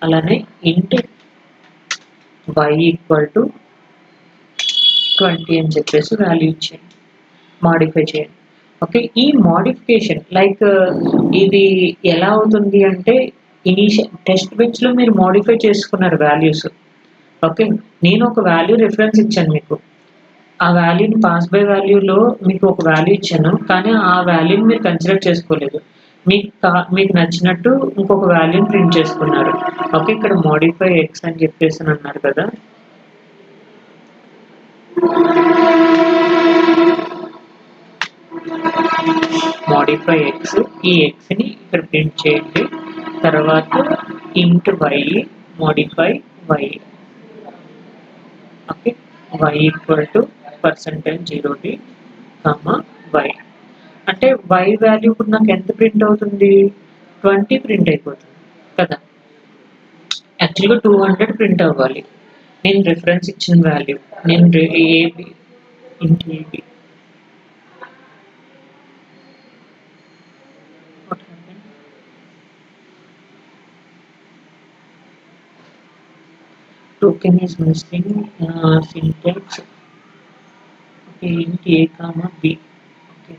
[SPEAKER 1] అలానే ఇంట్ y ఈక్వల్ టు 20 అని చెప్పేసి వాల్యూ ఇచ్చేయండి, మాడిఫై చేయండి. ఓకే, ఈ మోడిఫికేషన్ లైక్ ఇది ఎలా అవుతుంది అంటే ఇనీషియల్ టెస్ట్ బెంచ్లో మీరు మోడిఫై చేసుకున్నారు వాల్యూస్. ఓకే, నేను ఒక వాల్యూ రిఫరెన్స్ ఇచ్చాను మీకు, ఆ వాల్యూని పాస్ బై వాల్యూలో మీకు ఒక వాల్యూ ఇచ్చాను, కానీ ఆ వాల్యూని మీరు కన్సిడర్ చేసుకోలేదు. మీకు నచ్చినట్టు ఇంకొక వాల్యూని ప్రింట్ చేసుకున్నారు. ఓకే, ఇక్కడ మోడిఫై ఎక్స్ అని చెప్పేసి అన్నారు కదా, మోడిఫై ఎక్స్, ఈ ఎక్స్ని ఇక్కడ ప్రింట్ చేయండి. తర్వాత int y modify y. Okay, y equal to %0d comma y. అంటే y వాల్యూ ఇప్పుడు నాకు ఎంత ప్రింట్ అవుతుంది, 20 ప్రింట్ అయిపోతుంది కదా. యాక్చువల్గా 200 ప్రింట్ అవ్వాలి. నేను రిఫరెన్స్ ఇచ్చిన వాల్యూ నేను ఏబి ఇంట్ AB token is missing syntax. Okay, int a comma b. Okay,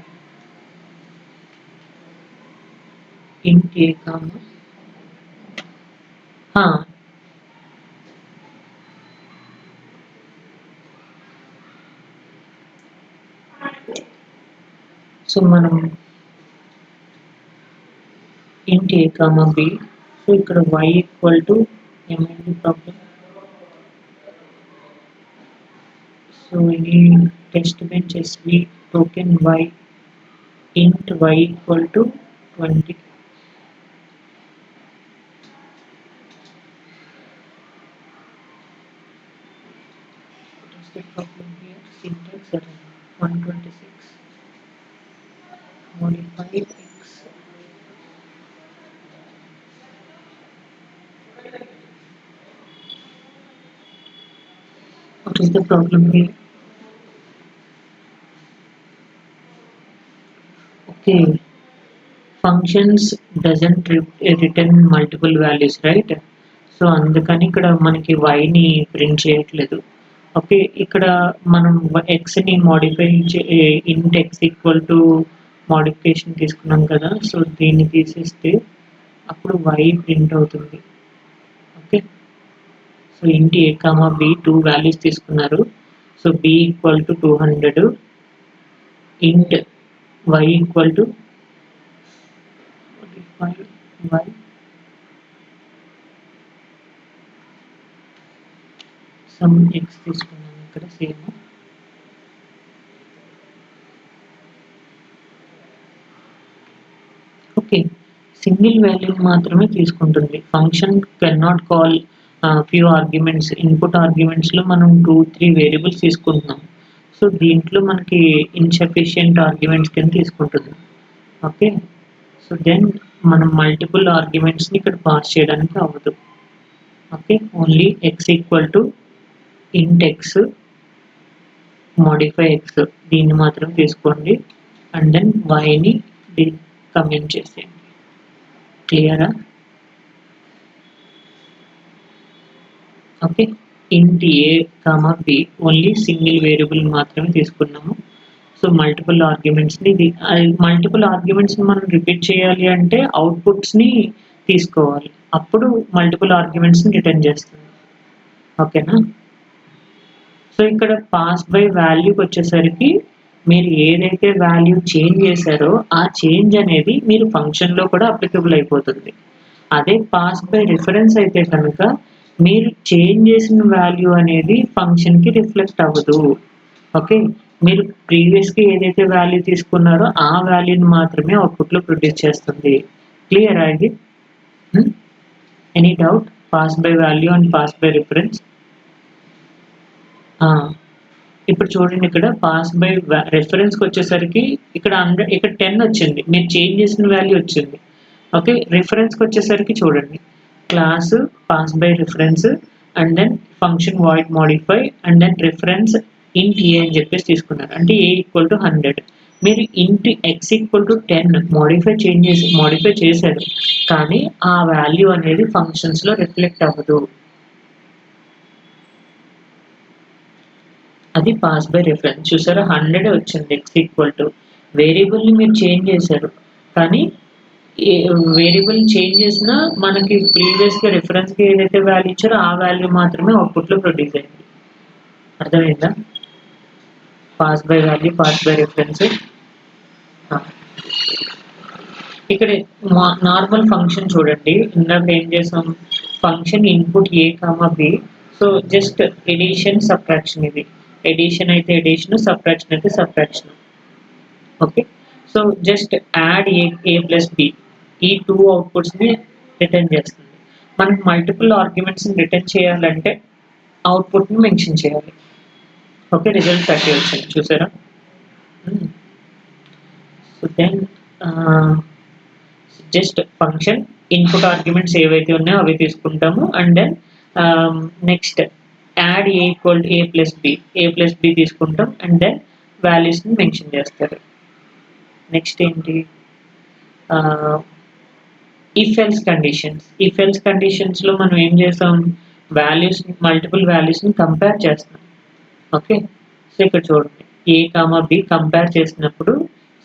[SPEAKER 1] int a comma so మనం int a comma b. So ఇక్కడ y ఈక్వల్ టు ఏమైంది ప్రాబ్లం. సో ఇది test bench SV token y int y equal to 20. What is the problem here? Syntax error 126 modify x. What is the problem here? Okay, functions doesn't return multiple values, right? So అందుకని ఇక్కడ మనకి వైని ప్రింట్ చేయట్లేదు. ఓకే, ఇక్కడ మనం ఎక్స్ని modify int x equal to modification తీసుకున్నాం కదా, సో దీన్ని తీసేస్తే అప్పుడు వై ప్రింట్ అవుతుంది. Okay, so int A comma B 2 values తీసుకున్నారు. So B equal to 200 int y equal to y sum x తీసుకున్నాను ఇక్కడ సేమ్. ఓకే, సింగిల్ వాల్యూ మాత్రమే తీసుకుంటుంది. Function can not call few arguments. Input ఆర్గ్యుమెంట్స్లో మనం 2-3 వేరియబుల్స్ తీసుకుంటున్నాం. సో దీంట్లో మనకి ఇన్సఫిషియంట్ ఆర్గ్యుమెంట్స్ కింద తీసుకుంటుంది. ఓకే, సో దెన్ మనం మల్టిపుల్ ఆర్గ్యుమెంట్స్ని ఇక్కడ పాస్ చేయడానికి అవ్వదు. Okay, only X equal to ఇంట్ ఎక్స్ మోడిఫై ఎక్స్ దీన్ని మాత్రం తీసుకోండి అండ్ దెన్ వైని కమెంట్ చేసేయండి. క్లియరా? Okay, int A comma B only single variable మాత్రమే తీసుకున్నాము. సో మల్టిపుల్ ఆర్గ్యుమెంట్స్ని మల్టిపుల్ ఆర్గ్యుమెంట్స్ని మనం రిపీట్ చేయాలి అంటే అవుట్పుట్స్ని తీసుకోవాలి, అప్పుడు మల్టిపుల్ ఆర్గ్యుమెంట్స్ని రిటర్న్ చేస్తుంది. ఓకేనా? సో ఇక్కడ పాస్ బై వాల్యూకి వచ్చేసరికి మీరు ఏదైతే వాల్యూ చేంజ్ చేశారో ఆ చేంజ్ అనేది మీరు ఫంక్షన్లో కూడా అప్లికబుల్ అయిపోతుంది. అదే పాస్ బై రిఫరెన్స్ అయితే కనుక మీరు చేంజ్ చేసిన వాల్యూ అనేది ఫంక్షన్కి రిఫ్లెక్ట్ అవ్వదు. ఓకే, మీరు ప్రీవియస్గా ఏదైతే వాల్యూ తీసుకున్నారో ఆ వాల్యూని మాత్రమే అవుట్పుట్లో ప్రొడ్యూస్ చేస్తుంది. క్లియర్ ఇది? Any doubt? Pass by value and pass by reference. ఇప్పుడు చూడండి, ఇక్కడ పాస్ బై రెఫరెన్స్కి వచ్చేసరికి ఇక్కడ 100, ఇక్కడ 10 వచ్చింది, మీరు చేంజ్ చేసిన వాల్యూ వచ్చింది. ఓకే, రిఫరెన్స్కి వచ్చేసరికి చూడండి, class pass by reference and then function void modify and then reference int a అని చెప్పేసి తీసుకున్నారు. అంటే ఏ ఈక్వల్ టు 100. మీరు ఇంట్ ఎక్స్ ఈక్వల్ టు 10 మోడిఫై చేశారు, కానీ ఆ వాల్యూ అనేది ఫంక్షన్స్లో రిఫ్లెక్ట్ అవ్వదు. అది పాస్ బై రిఫరెన్స్. చూసారా, 100 వచ్చింది ఎక్స్ ఈక్వల్ టు. వేరియబుల్ని మీరు చేంజ్ చేశారు, కానీ వేరియబుల్ చేంజ్ చేసినా మనకి ప్రీవియస్గా రిఫరెన్స్కి ఏదైతే వాల్యూ ఇచ్చారో ఆ వాల్యూ మాత్రమే అవుట్పుట్లో ప్రొడ్యూస్ అయింది. అర్థమైందా? Pass by value, pass by reference. ఇక్కడ నార్మల్ ఫంక్షన్ చూడండి, ఇందాక ఏం చేసాం, function input A comma B. So just addition subtraction, ఇది ఎడిషన్ అయితే ఎడిషన్, సబ్ట్రాక్షన్ అయితే subtraction. Okay, so just add A plus B, ఈ 2 అవుట్పుట్స్ని రిటర్న్ చేస్తుంది. మనకి మల్టిపుల్ ఆర్గ్యుమెంట్స్ని రిటర్న్ చేయాలంటే అవుట్పుట్ని మెన్షన్ చేయాలి. ఓకే, రిజల్ట్ 30 వచ్చింది, చూసారా? So then just function input arguments ఏవైతే ఉన్నాయో అవి తీసుకుంటాము, and then next add a equal to A plus b తీసుకుంటాం, అండ్ దెన్ వాల్యూస్ని మెన్షన్ చేస్తారు. నెక్స్ట్ ఏంటి, ఇఫ్ ఎల్స్ కండిషన్స్లో మనం ఏం చేస్తాం, మల్టిపుల్ వాల్యూస్ని కంపేర్ చేస్తాం. ఓకే, సో ఇక్కడ చూడండి, ఏ కామా బి కంపేర్ చేసినప్పుడు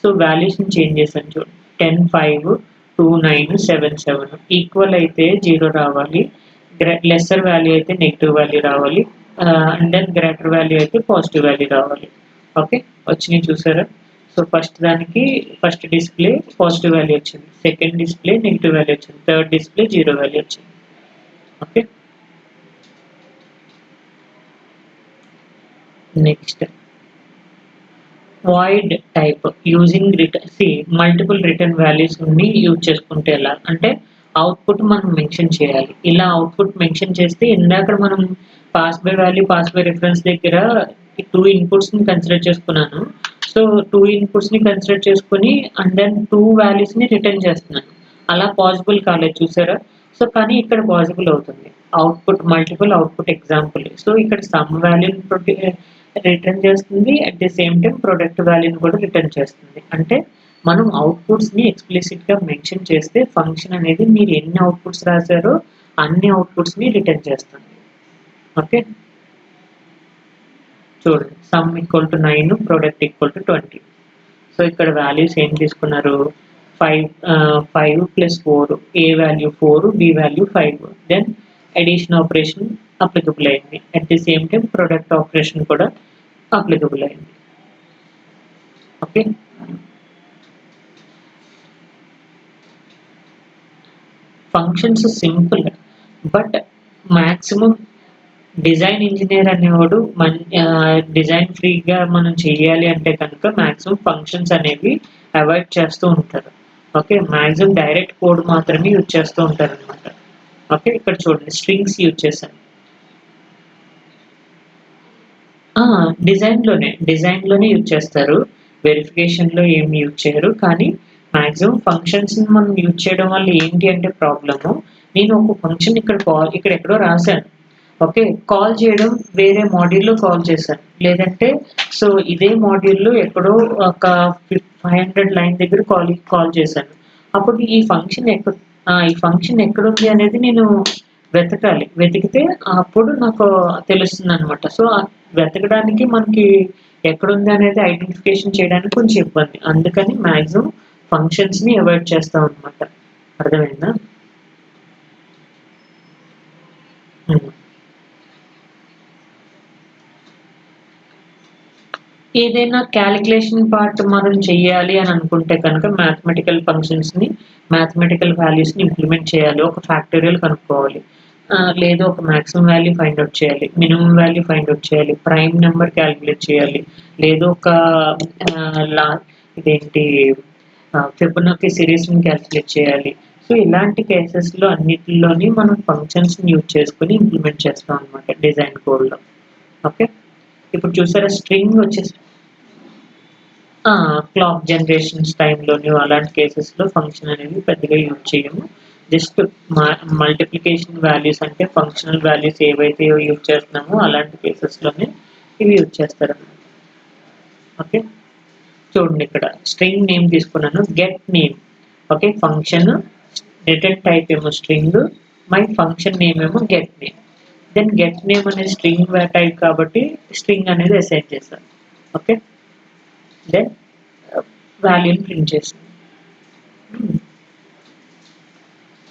[SPEAKER 1] సో వాల్యూస్ని చేంజ్ చేస్తాను. చూడండి, 10 5 2 9 7 7. ఈక్వల్ అయితే 0 రావాలి, లెస్సర్ వాల్యూ అయితే నెగిటివ్ వాల్యూ రావాలి, అండ్ దెన్ గ్రేటర్ వాల్యూ అయితే పాజిటివ్ వాల్యూ రావాలి. ఓకే, వచ్చినాయి చూసారా? So first display positive value వచ్చింది, సెకండ్ డిస్ప్లే నెగిటివ్ వాల్యూ వచ్చింది, థర్డ్ డిస్ప్లే 0 వాల్యూ వచ్చింది. Okay, next void type using multiple return values use చేసుకుంటే ఎలా అంటే, అవుట్పుట్ మనం మెన్షన్ చేయాలి. ఇలా అవుట్పుట్ మెన్షన్ చేస్తే ఇందాక మనం pass by value, pass by reference దగ్గర 2 ఇన్పుట్స్ని కన్సిడర్ చేసుకున్నాను. సో 2 ఇన్పుట్స్ని కన్సిడర్ చేసుకుని అండ్ దెన్ 2 వాల్యూస్ని రిటర్న్ చేస్తున్నాను. అలా పాసిబుల్ కాలేదు, చూసారా? సో కానీ ఇక్కడ పాసిబుల్ అవుతుంది. Multiple output example. సో ఇక్కడ సమ్ వాల్యూని రిటర్న్ చేస్తుంది, at the same time product వాల్యూని కూడా రిటర్న్ చేస్తుంది. అంటే మనం అవుట్పుట్స్ని ఎక్స్ప్లిసిట్గా మెన్షన్ చేస్తే ఫంక్షన్ అనేది మీరు ఎన్ని అవుట్పుట్స్ రాశారో అన్ని అవుట్పుట్స్ని రిటర్న్ చేస్తుంది. ఓకే, చూడండి, sum equal to 9, product equal to 20. So ఇక్కడ వాల్యూస్ ఏం తీసుకున్నారు, 5 plus 4, A value 4, B value 5. Then addition operation applicable అయింది, at the same time product operation కూడా అప్లికబుల్ అయింది. Okay, functions simple, but maximum design engineer అనేవాడు డిజైన్ ఫ్రీగా మనం చేయాలి అంటే కనుక మ్యాక్సిమం ఫంక్షన్స్ అనేవి అవాయిడ్ చేస్తూ ఉంటారు. ఓకే, మ్యాక్సిమం డైరెక్ట్ కోడ్ మాత్రమే యూజ్ చేస్తూ ఉంటారు అనమాట. ఓకే, ఇక్కడ చూడండి, స్ట్రింగ్స్ యూజ్ చేశాను. డిజైన్లోనే యూజ్ చేస్తారు, వెరిఫికేషన్లో ఏమి యూజ్ చేయరు. కానీ మ్యాక్సిమం ఫంక్షన్స్ని మనం యూజ్ చేయడం వల్ల ఏంటి అంటే ప్రాబ్లము, నేను ఒక ఫంక్షన్ ఇక్కడ ఎక్కడో రాశాను. ఓకే, కాల్ చేయడం వేరే మాడ్యూల్లో కాల్ చేశాను, లేదంటే సో ఇదే మాడ్యూల్లో ఎక్కడో ఒక 500 లైన్ దగ్గర కాల్ చేశాను. అప్పుడు ఈ ఫంక్షన్ ఎక్కడుంది అనేది నేను వెతికితే అప్పుడు నాకు తెలుస్తుంది అనమాట. సో వెతకడానికి మనకి ఎక్కడుంది అనేది ఐడెంటిఫికేషన్ చేయడానికి కొంచెం ఇబ్బంది, అందుకని మ్యాక్సిమం ఫంక్షన్స్ని అవాయిడ్ చేస్తాం అనమాట. అర్థమైందా? ఏదైనా క్యాలిక్యులేషన్ పార్ట్ మనం చేయాలి అని అనుకుంటే కనుక మ్యాథమెటికల్ ఫంక్షన్స్ని, మ్యాథమెటికల్ వాల్యూస్ని ఇంప్లిమెంట్ చేయాలి. ఒక ఫ్యాక్టోరియల్ కనుక్కోవాలి, లేదు ఒక మ్యాక్సిమం వాల్యూ ఫైండ్ అవుట్ చేయాలి, మినిమం వాల్యూ ఫైండ్ అవుట్ చేయాలి, ప్రైమ్ నెంబర్ క్యాలిక్యులేట్ చేయాలి, లేదు ఒక ఇదేంటి ఫిబొనాకీ సిరీస్ని క్యాలిక్యులేట్ చేయాలి. సో ఇలాంటి కేసెస్లో అన్నిటిలోని మనం ఫంక్షన్స్ని యూజ్ చేసుకుని ఇంప్లిమెంట్ చేస్తాం అనమాట డిజైన్ కోడ్లో. ఓకే, ఇప్పుడు చూసారా స్ట్రింగ్ వచ్చేసి క్లాక్ జనరేషన్స్ టైంలోని అలాంటి కేసెస్లో ఫంక్షన్ అనేది పెద్దగా యూజ్ చేయము. జస్ట్ మల్టిప్లికేషన్ వాల్యూస్ అంటే ఫంక్షనల్ వాల్యూస్ ఏవైతే యూజ్ చేస్తున్నామో అలాంటి కేసెస్లోనే ఇవి యూజ్ చేస్తారన్నమాట. ఓకే, చూడండి ఇక్కడ స్ట్రింగ్ నేమ్ తీసుకున్నాను, get name. Okay, function return type ఏమో స్ట్రింగ్, మై ఫంక్షన్ నేమ్ ఏమో get name. Then get name అనేది స్ట్రింగ్ టైప్ కాబట్టి స్ట్రింగ్ అనేది అసైన్ చేస్తాను. ఓకే, దెన్ వాల్యూని ప్రింట్ చేస్తుంది.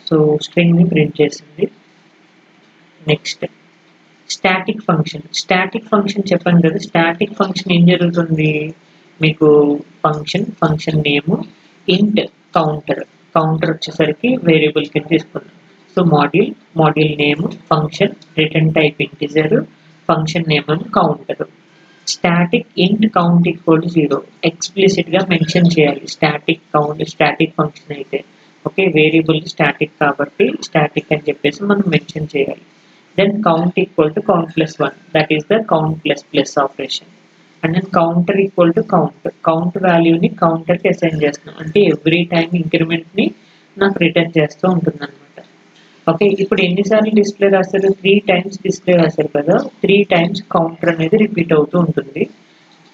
[SPEAKER 1] సో స్ట్రింగ్ని ప్రింట్ చేసింది. Next static function. Static function చెప్పాను కదా, స్టాటిక్ ఫంక్షన్ ఏం జరుగుతుంది మీకు, ఫంక్షన్ నేము ఇంట్ కౌంటర్ వచ్చేసరికి వేరియబుల్ కింద తీసుకున్నాం. So module name function return type integer, function name counter. Static int count equal to 0 ఎక్స్ప్లిసిట్గా మెన్షన్ చేయాలి స్టాటిక్ ఫంక్షన్ అయితే. ఓకే, వేరియబుల్ స్టాటిక్ కాబట్టి స్టాటిక్ అని చెప్పేసి మనం మెన్షన్ చేయాలి. Then count equal to count plus 1, that is the count plus operation. And then counter equal to count వాల్యూని కౌంటర్కి అసైన్ చేస్తున్నాం, అంటే ఎవ్రీ టైం ఇంక్రిమెంట్ని నాకు రిటర్న్ చేస్తూ ఉంటుంది అనమాట. ఓకే, ఇప్పుడు ఎన్నిసార్లు డిస్ప్లే రాశారు, 3 times డిస్ప్లే రాశారు కదా, 3 times కౌంటర్ అనేది రిపీట్ అవుతూ ఉంటుంది.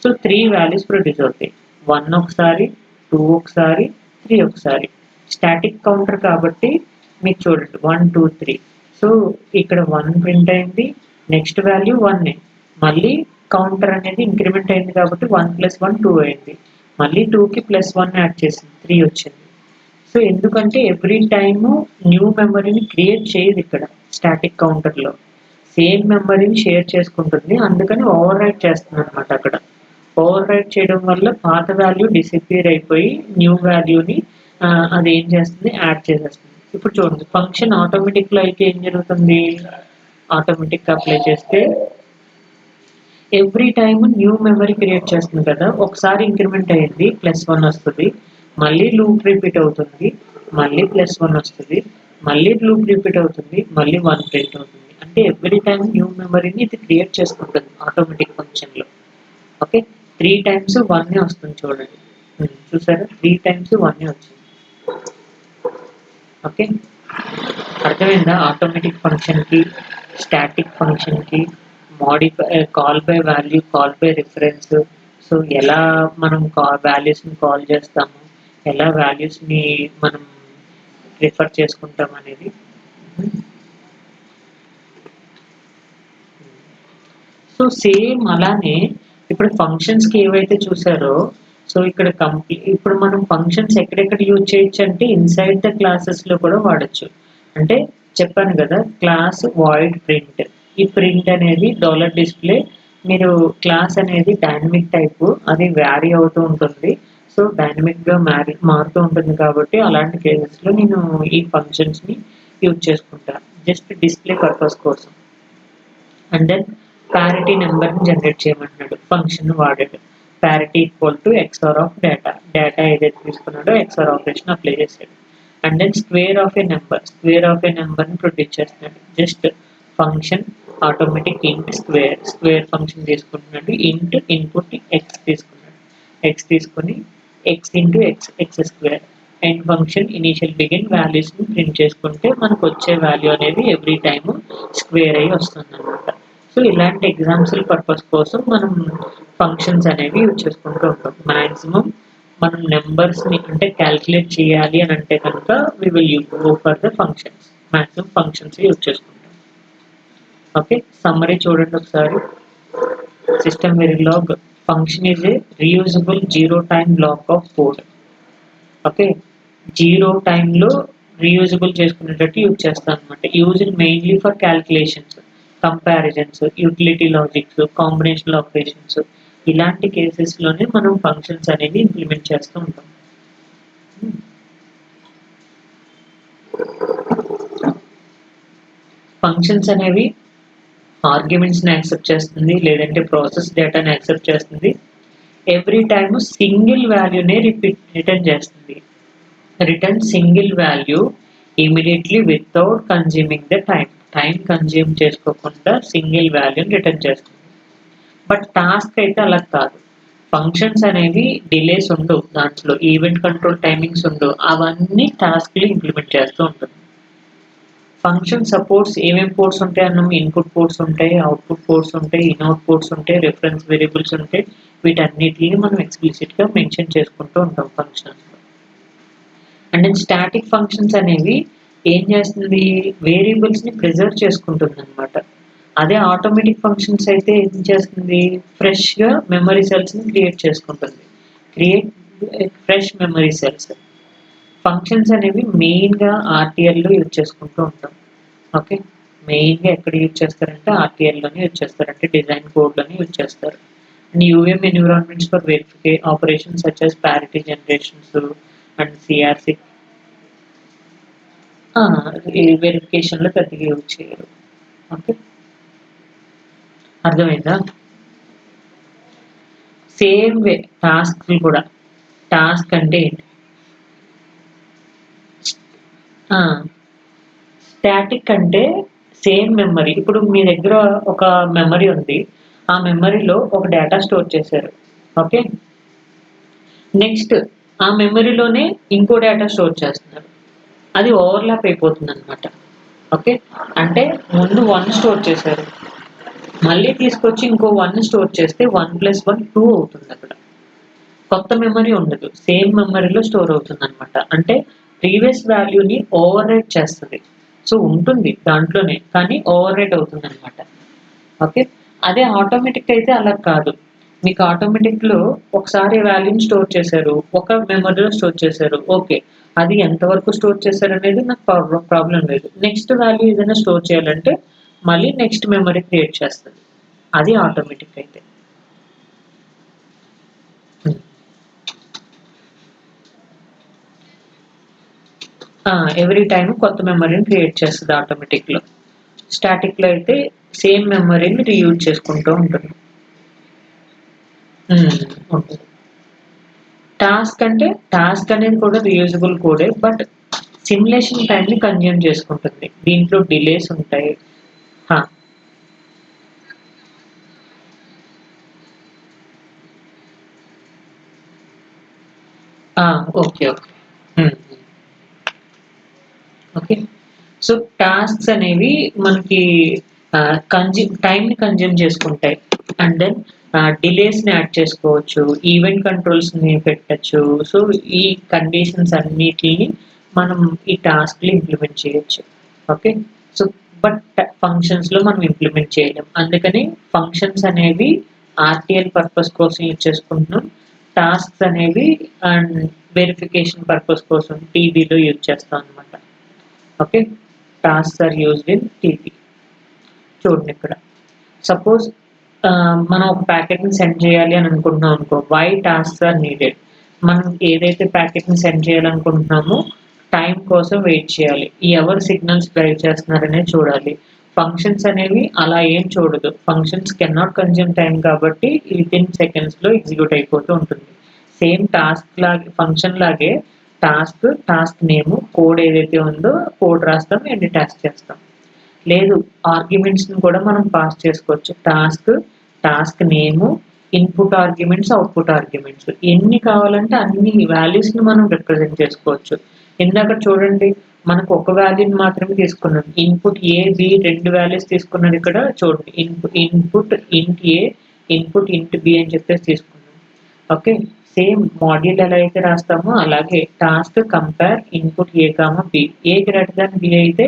[SPEAKER 1] సో 3 వాల్యూస్ ప్రొడ్యూస్ అవుతాయి, 1 ఒకసారి, 2 ఒకసారి, 3 ఒకసారి. స్టాటిక్ కౌంటర్ కాబట్టి మీకు చూడండి 1 2 3. సో ఇక్కడ 1 ప్రింట్ అయింది, నెక్స్ట్ వాల్యూ 1, మళ్ళీ కౌంటర్ అనేది ఇంక్రిమెంట్ అయింది కాబట్టి 1 + 1 2 అయింది, మళ్ళీ 2కి +1 యాడ్ చేసింది 3 వచ్చింది. సో ఎందుకంటే ఎవ్రీ టైము న్యూ మెమరీని క్రియేట్ చేయదు ఇక్కడ స్టాటిక్ కౌంటర్లో, సేమ్ మెమరీని షేర్ చేసుకుంటుంది, అందుకని ఓవర్ రైట్ చేస్తుంది అనమాట. అక్కడ ఓవర్ రైట్ చేయడం వల్ల పాత వాల్యూ డిసపియర్ అయిపోయి న్యూ వాల్యూని అది ఏం చేస్తుంది, యాడ్ చేసేస్తుంది. ఇప్పుడు చూడండి ఫంక్షన్ ఆటోమేటిక్లో అయితే ఏం జరుగుతుంది, ఆటోమేటిక్గా అప్లై చేస్తే every time new memory create చేస్తుంది కదా, ఒకసారి ఇంక్రిమెంట్ అయ్యింది +1 వస్తుంది, మళ్ళీ లూప్ రిపీట్ అవుతుంది, మళ్ళీ +1 వస్తుంది, మళ్ళీ లూప్ రిపీట్ అవుతుంది, మళ్ళీ 1 ప్రింట్ అవుతుంది. అంటే ఎవ్రీ టైమ్ న్యూ మెమరీని ఇది క్రియేట్ చేసుకుంటుంది ఆటోమేటిక్ ఫంక్షన్లో. ఓకే, 3 times 1 వస్తుంది చూడండి, చూసారా 3 times 1 వచ్చింది. ఓకే, అర్థమైందా ఆటోమేటిక్ ఫంక్షన్కి స్టాటిక్ ఫంక్షన్కి call by value, call by reference. So ఎలా మనం వాల్యూస్ని కాల్ చేస్తాము, ఎలా వాల్యూస్ని మనం రిఫర్ చేసుకుంటాం అనేది. సో సేమ్ అలానే ఇప్పుడు ఫంక్షన్స్కి ఏవైతే చూసారో, సో ఇక్కడ ఇప్పుడు మనం ఫంక్షన్స్ ఎక్కడెక్కడ యూజ్ చేయొచ్చు అంటే ఇన్సైడ్ ద క్లాసెస్లో కూడా వాడచ్చు. అంటే చెప్పాను కదా, క్లాస్ వాయిడ్ ప్రింట్, ఈ ప్రింట్ అనేది $డిస్ప్లే. మీరు క్లాస్ అనేది డైనమిక్ టైపు, అది వ్యారీ అవుతూ ఉంటుంది, సో డైనమిక్గా మారుతూ ఉంటుంది కాబట్టి అలాంటి కేసెస్లో నేను ఈ ఫంక్షన్స్ని యూజ్ చేసుకుంటాను జస్ట్ డిస్ప్లే పర్పస్ కోసం. అండ్ దెన్ ప్యారిటీ నెంబర్ని జనరేట్ చేయమంటున్నాడు, ఫంక్షన్ వాడాడు, parity equal to XOR of data ఏదైతే తీసుకున్నాడో XOR ఆపరేషన్ అప్లై చేశాడు. And then square of A నెంబర్ని ప్రొడ్యూస్ చేస్తున్నాడు, just function automatic int square function తీసుకుంటున్నాడు, ఇంట్ ఇన్పుట్ ఎక్స్ తీసుకుని x square and function initial begin వాల్యూస్ని ప్రింట్ చేసుకుంటే మనకు వచ్చే వాల్యూ అనేది ఎవ్రీ టైమ్ స్క్వేర్ అయ్యి వస్తుంది అనమాట. సో ఇలాంటి ఎగ్జాంపుల్ పర్పస్ కోసం మనం ఫంక్షన్స్ అనేవి యూజ్ చేసుకుంటూ ఉంటాం. మ్యాక్సిమం మనం నెంబర్స్ని అంటే క్యాల్కులేట్ చేయాలి అని అంటే కనుక we will go for the functions, maximum functions use చేసుకుంటాం. ఓకే, సమ్మరీ చూడండి ఒకసారి. System Verilog function is a reusable 0 time block of code. Okay, 0 timeలో రీయూజబుల్ చేసుకునేటట్టు యూజ్ చేస్తాం అనమాట. Used mainly for calculations, comparisons, utility logics, combinational operations, ఇలాంటి కేసెస్లోనే మనం ఫంక్షన్స్ అనేవి ఇంప్లిమెంట్ చేస్తూ ఉంటాం. ఫంక్షన్స్ అనేవి ఆర్గ్యుమెంట్స్ని యాక్సెప్ట్ చేస్తుంది, లేదంటే ప్రాసెస్ డేటాని యాక్సెప్ట్ చేస్తుంది, ఎవ్రీ టైమ్ సింగిల్ వాల్యూనే రిటర్న్ చేస్తుంది. Return single value immediately without consuming the time consume చేసుకోకుండా సింగిల్ వాల్యూని రిటర్న్ చేస్తుంది. బట్ టాస్క్ అయితే అలా కాదు. ఫంక్షన్స్ అనేవి డిలేస్ ఉండవు, దాంట్లో ఈవెంట్ కంట్రోల్ టైమింగ్స్ ఉండవు, అవన్నీ టాస్క్లు ఇంప్లిమెంట్ చేస్తూ ఉంటుంది. ఫంక్షన్ సపోర్ట్స్ ఏమేం పోర్ట్స్ ఉంటాయి అన్నాము? ఇన్పుట్ పోర్ట్స్ ఉంటాయి, అవుట్పుట్ పోర్ట్స్ ఉంటాయి, ఇన్అవుట్ పోర్ట్స్ ఉంటాయి, రిఫరెన్స్ వేరియబుల్స్ ఉంటాయి. వీటన్నిటిని మనం ఎక్స్ప్లిసిట్గా మెన్షన్ చేసుకుంటూ ఉంటాం functions. And then static functions అనేవి ఏం చేస్తుంది? వేరియబుల్స్ని ప్రిజర్వ్ చేసుకుంటుంది అనమాట. అదే ఆటోమేటిక్ ఫంక్షన్స్ అయితే ఏం చేస్తుంది? ఫ్రెష్గా మెమరీ సెల్స్ని క్రియేట్ చేసుకుంటుంది. Create fresh memory cells. Functions అనేవి మెయిన్గా ఆర్టీఎల్లో యూజ్ చేసుకుంటూ ఉంటాం. ఓకే, మెయిన్గా ఎక్కడ యూజ్ చేస్తారంటే ఆర్టీఎల్లోనే యూజ్ చేస్తారు, అంటే డిజైన్ కోడ్లోనే యూజ్ చేస్తారు. And UVM environments for verification operations such as parity generations and CRC వెరిఫికేషన్లో పెద్దగా యూజ్ చేయరు. ఓకే, అర్థమైందా? సేమ్ వే టాస్క్లు కూడా. టాస్క్ అంటే ఏంటి? స్టాటిక్ అంటే సేమ్ మెమరీ. ఇప్పుడు మీ దగ్గర ఒక మెమరీ ఉంది, ఆ మెమరీలో ఒక డేటా స్టోర్ చేశారు. ఓకే, నెక్స్ట్ ఆ మెమరీలోనే ఇంకో డేటా స్టోర్ చేస్తున్నారు. అది ఓవర్లాప్ అయిపోతుంది అనమాట. ఓకే, అంటే ముందు 1 స్టోర్ చేశారు, మళ్ళీ తీసుకొచ్చి ఇంకో 1 స్టోర్ చేస్తే 1 + 1 2 అవుతుంది. అక్కడ కొత్త మెమరీ ఉండదు, సేమ్ మెమరీలో స్టోర్ అవుతుంది అనమాట. అంటే ప్రీవియస్ వాల్యూని ఓవర్ రైట్ చేస్తుంది. సో ఉంటుంది దాంట్లోనే, కానీ ఓవర్ రైట్ అవుతుంది అనమాట. ఓకే, అదే ఆటోమేటిక్ అయితే అలా కాదు. మీకు ఆటోమేటిక్లో ఒకసారి వాల్యూని స్టోర్ చేశారు, ఒక మెమరీలో స్టోర్ చేశారు. ఓకే, అది ఎంతవరకు స్టోర్ చేశారు అనేది నాకు ప్రాబ్లం లేదు. నెక్స్ట్ వాల్యూ ఏదైనా స్టోర్ చేయాలంటే మళ్ళీ నెక్స్ట్ మెమరీ క్రియేట్ చేస్తుంది. అది ఆటోమేటిక్ అయితే. ఎవ్రీ టైమ్ కొత్త మెమరీని క్రియేట్ చేస్తుంది ఆటోమేటిక్లో. స్టాటిక్లో అయితే సేమ్ మెమరీని రీయూజ్ చేసుకుంటూ ఉంటుంది. ఉంటుంది. టాస్క్ అనేది కూడా రీయూజబుల్ కోడే, బట్ సిమ్యులేషన్ టైంని కన్జ్యూమ్ చేసుకుంటుంది. దీంట్లో డిలేస్ ఉంటాయి. హా, okay okay. Okay, so tasks అనేవి మనకి టైంని కన్జ్యూమ్ చేసుకుంటాయి. అండ్ దెన్ డిలేస్ని యాడ్ చేసుకోవచ్చు, ఈవెంట్ కంట్రోల్స్ని పెట్టచ్చు. సో ఈ కండిషన్స్ అన్నిటిని మనం ఈ టాస్క్లు ఇంప్లిమెంట్ చేయొచ్చు. ఓకే, సో బట్ ఫంక్షన్స్లో మనం ఇంప్లిమెంట్ చేయలేం. అందుకని ఫంక్షన్స్ అనేవి ఆర్టీఎల్ పర్పస్ కోసం యూజ్ చేసుకుంటున్నాం. టాస్క్స్ అనేవి అండ్ వెరిఫికేషన్ పర్పస్ కోసం టీబీలో యూజ్ చేస్తాం అనమాట. Okay, tasks are used in TB. చూడండి ఇక్కడ, సపోజ్ మనం ఒక ప్యాకెట్ని సెండ్ చేయాలి అని అనుకుంటున్నాం అనుకో, వై టాస్క్స్ ఆర్ నీడెడ్. మనం ఏదైతే ప్యాకెట్ని సెండ్ చేయాలనుకుంటున్నామో టైం కోసం వెయిట్ చేయాలి, ఎవరు సిగ్నల్స్ డ్రైవ్ చేస్తున్నారనే చూడాలి. ఫంక్షన్స్ అనేవి అలా ఏం చూడదు, functions can not consume time కాబట్టి వితిన్ సెకండ్స్లో ఎగ్జిక్యూట్ అయిపోతూ ఉంటుంది. సేమ్ టాస్క్ లాగే, ఫంక్షన్ లాగే టాస్క్ నేమ్ కోడ్ ఏదైతే ఉందో కోడ్ రాస్తాం, ఎన్ని టాస్క్ చేస్తాం. లేదు, ఆర్గ్యుమెంట్స్ని కూడా మనం పాస్ చేసుకోవచ్చు. టాస్క్ నేము, ఇన్పుట్ ఆర్గ్యుమెంట్స్, అవుట్పుట్ ఆర్గ్యుమెంట్స్ ఎన్ని కావాలంటే అన్ని వాల్యూస్ని మనం రిప్రజెంట్ చేసుకోవచ్చు. ఇందాక చూడండి, మనకు ఒక వాల్యూని మాత్రమే తీసుకున్నాం, ఇన్పుట్ ఏ బి 2 వాల్యూస్ తీసుకున్నాను. ఇక్కడ చూడండి, input int A, input int B అని చెప్పేసి తీసుకున్నాం. ఓకే, సేమ్ మాడ్యూల్ ఎలా అయితే రాస్తామో అలాగే task compare input A comma B. A greater than B అయితే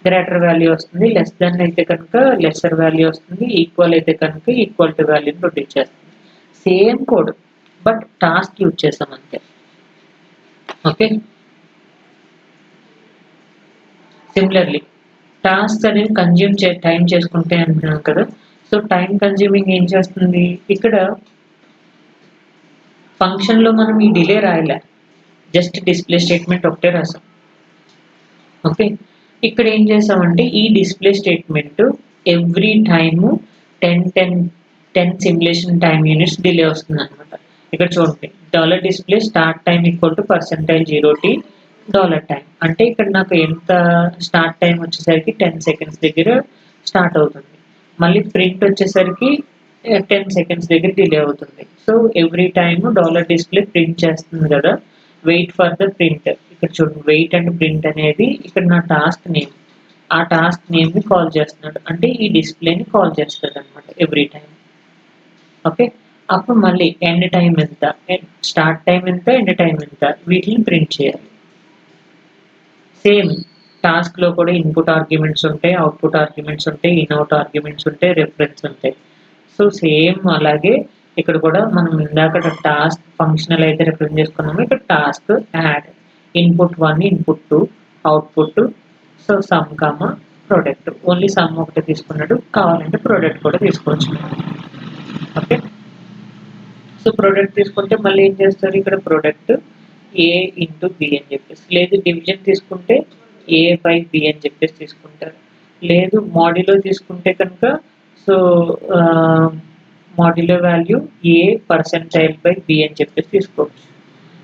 [SPEAKER 1] గ్రేటర్ వాల్యూ వస్తుంది, లెస్ దాన్ అయితే కనుక లెస్సర్ వాల్యూ వస్తుంది, ఈక్వల్ అయితే కనుక ఈక్వల్ టు వాల్యూని ప్రొడ్యూస్ చేస్తుంది. Same code, but task use చేస్తాం అంతే. ఓకే, సిమిలర్లీ టాస్క్ అనేది కన్జ్యూమ్ టైం చేసుకుంటే అంటున్నాం కదా. సో టైం కన్జ్యూమింగ్ ఏం చేస్తుంది? ఇక్కడ ఫంక్షన్లో మనం ఈ డిలే రాయలే, జస్ట్ డిస్ప్లే స్టేట్మెంట్ ఒకటే రాసాం. ఓకే, ఇక్కడ ఏం చేసామంటే ఈ display statement every time 10 simulation time units delay వస్తుంది అనమాట. ఇక్కడ చూడండి, $display start time =%0t $time అంటే ఇక్కడ నాకు ఎంత స్టార్ట్ టైం వచ్చేసరికి 10 సెకండ్స్ దగ్గర స్టార్ట్ అవుతుంది. మళ్ళీ ప్రింట్ వచ్చేసరికి 10 సెకండ్స్ దగ్గర డిలే అవుతుంది. So every time dollar display print చేస్తుంది కదా, వెయిట్ ఫర్ ద ప్రింట్. ఇక్కడ చూడండి, వెయిట్ అండ్ ప్రింట్ అనేది ఇక్కడ నా టాస్క్ నేమ్. ఆ టాస్క్ నేమ్ని కాల్ చేస్తున్నాడు అంటే ఈ డిస్ప్లేని కాల్ చేస్తుంది అనమాట ఎవ్రీ టైం. ఓకే, అప్పుడు మళ్ళీ ఎండ్ టైం ఎంత, స్టార్ట్ టైం ఎంత, ఎండ్ టైం ఎంత, వీటిని ప్రింట్ చేయాలి. సేమ్ టాస్క్ లో కూడా ఇన్పుట్ ఆర్గ్యుమెంట్స్ ఉంటాయి, అవుట్పుట్ ఆర్గ్యుమెంట్స్ ఉంటాయి, ఇన్అవుట్ ఆర్గ్యుమెంట్స్ ఉంటాయి, రెఫరెన్స్ ఉంటాయి. సో సేమ్ అలాగే ఇక్కడ కూడా మనం ఇందాక టాస్క్ ఫంక్షనల్ అయితే రిప్రజెంట్ చేసుకున్నాము, ఇక్కడ task add input 1, input 2, output so some comma product. Only some ఒకటి తీసుకున్నాడు, కావాలంటే ప్రొడక్ట్ కూడా తీసుకోవచ్చు. ఓకే, సో ప్రొడక్ట్ తీసుకుంటే మళ్ళీ ఏం చేస్తారు, ఇక్కడ ప్రొడక్ట్ ఏ ఇంటూ బి అని చెప్పేసి, లేదు డివిజన్ తీసుకుంటే ఏ బై బి అని చెప్పేసి తీసుకుంటారు. లేదు మాడ్యులో తీసుకుంటే కనుక so modulo value a percentile by b అని చెప్పేసి తీసుకోవచ్చు.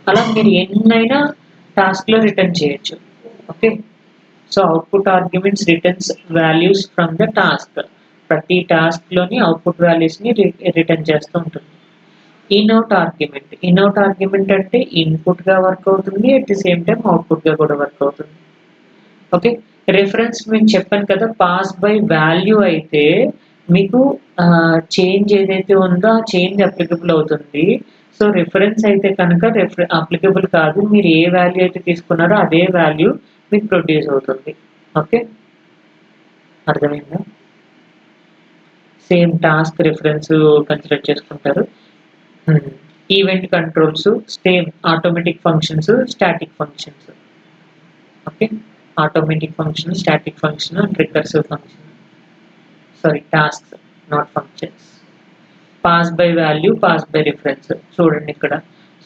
[SPEAKER 1] అలా మీరు ఎన్నైనా టాస్క్లో రిటర్న్ చేయొచ్చు. Okay, so output arguments returns values from the task. ప్రతి టాస్క్లోని అవుట్పుట్ వాల్యూస్ని రిటర్న్ చేస్తూ ఉంటుంది. ఇన్అవుట్ ఆర్గ్యుమెంట్ అంటే ఇన్పుట్ గా వర్క్ అవుతుంది, at the same time output గా కూడా వర్క్ అవుతుంది. ఓకే, రిఫరెన్స్ మీకు చెప్పాను కదా, పాస్ బై వాల్యూ అయితే మీకు చేంజ్ ఏదైతే ఉందో ఆ చేంజ్ అప్లికబుల్ అవుతుంది. సో రిఫరెన్స్ అయితే కనుక అప్లికబుల్ కాదు, మీరు ఏ వాల్యూ అయితే తీసుకున్నారో అదే వాల్యూ మీకు ప్రొడ్యూస్ అవుతుంది. ఓకే, అర్థమైందా? సేమ్ టాస్క్ రిఫరెన్స్ కన్సిడర్ చేసుకుంటారు. Event controls same automatic functions, static functions. Okay, automatic function, static function and recursive function. Sorry, tasks not functions. Pass by value, pass by reference. చూడండి ఇక్కడ,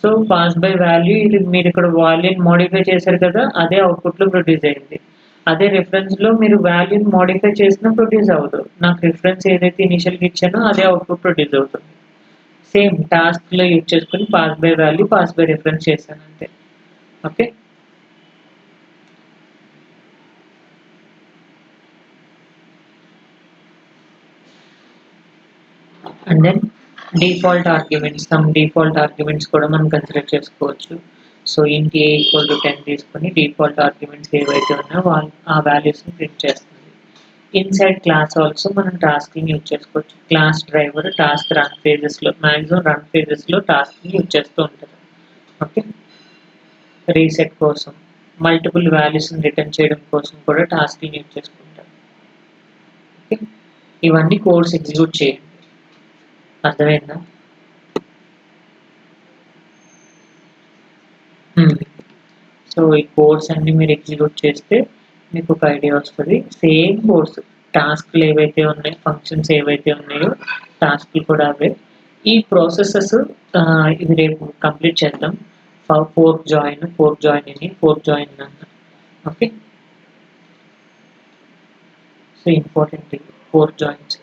[SPEAKER 1] సో పాస్ బై వాల్యూ ఇది మీరు ఇక్కడ వాల్యూని మోడిఫై చేశారు కదా, అదే అవుట్పుట్లో ప్రొడ్యూస్ అయింది. అదే రిఫరెన్స్లో మీరు వాల్యూని మోడిఫై చేసినా ప్రొడ్యూస్ అవ్వదు. నాకు రిఫరెన్స్ ఏదైతే ఇనిషియల్గా ఇచ్చానో అదే అవుట్పుట్ ప్రొడ్యూస్ అవుతుంది. సేమ్ టాస్క్లో యూజ్ చేసుకుని pass by value, pass by reference చేశాను అంతే. Okay, and then default arguments, some default arguments కూడా మనం కన్సిడర్ చేసుకోవచ్చు. సో ఇంటి ఏ ఈక్వల్ టు 10 తీసుకొని డిఫాల్ట్ ఆర్గ్యుమెంట్స్ ఏవైతే ఉన్నాయో ఆ వాల్యూస్ని ప్రింట్ చేస్తుంది. ఇన్సైడ్ క్లాస్ ఆల్సో మనం టాస్క్ని యూజ్ చేసుకోవచ్చు. క్లాస్ డ్రైవర్ టాస్క్ రన్ ఫేజెస్లో, మ్యాక్సిమం రన్ ఫేజెస్లో టాస్క్ని యూజ్ చేస్తూ ఉంటుంది. ఓకే, రీసెట్ కోసం, మల్టిపుల్ వాల్యూస్ని రిటర్న్ చేయడం కోసం కూడా టాస్క్ని యూజ్ చేసుకుంటారు. ఓకే, ఇవన్నీ కోడ్స్ ఎగ్జిక్యూట్ చేయండి. అర్థమైందా? సో ఈ కోడ్స్ అన్ని మీరు ఎగ్జిక్యూట్ చేస్తే మీకు ఒక ఐడియా వస్తుంది. సేమ్ కోడ్స్, టాస్క్లు ఏవైతే ఉన్నాయో, ఫంక్షన్స్ ఏవైతే ఉన్నాయో టాస్క్లు కూడా అవే. ఈ ప్రాసెసెస్ ఇది రేపు కంప్లీట్ చేద్దాం. ఫోర్క్ జాయిన్ అని, ఫోర్క్ జాయిన్ అన్న. Okay, so important fork joins.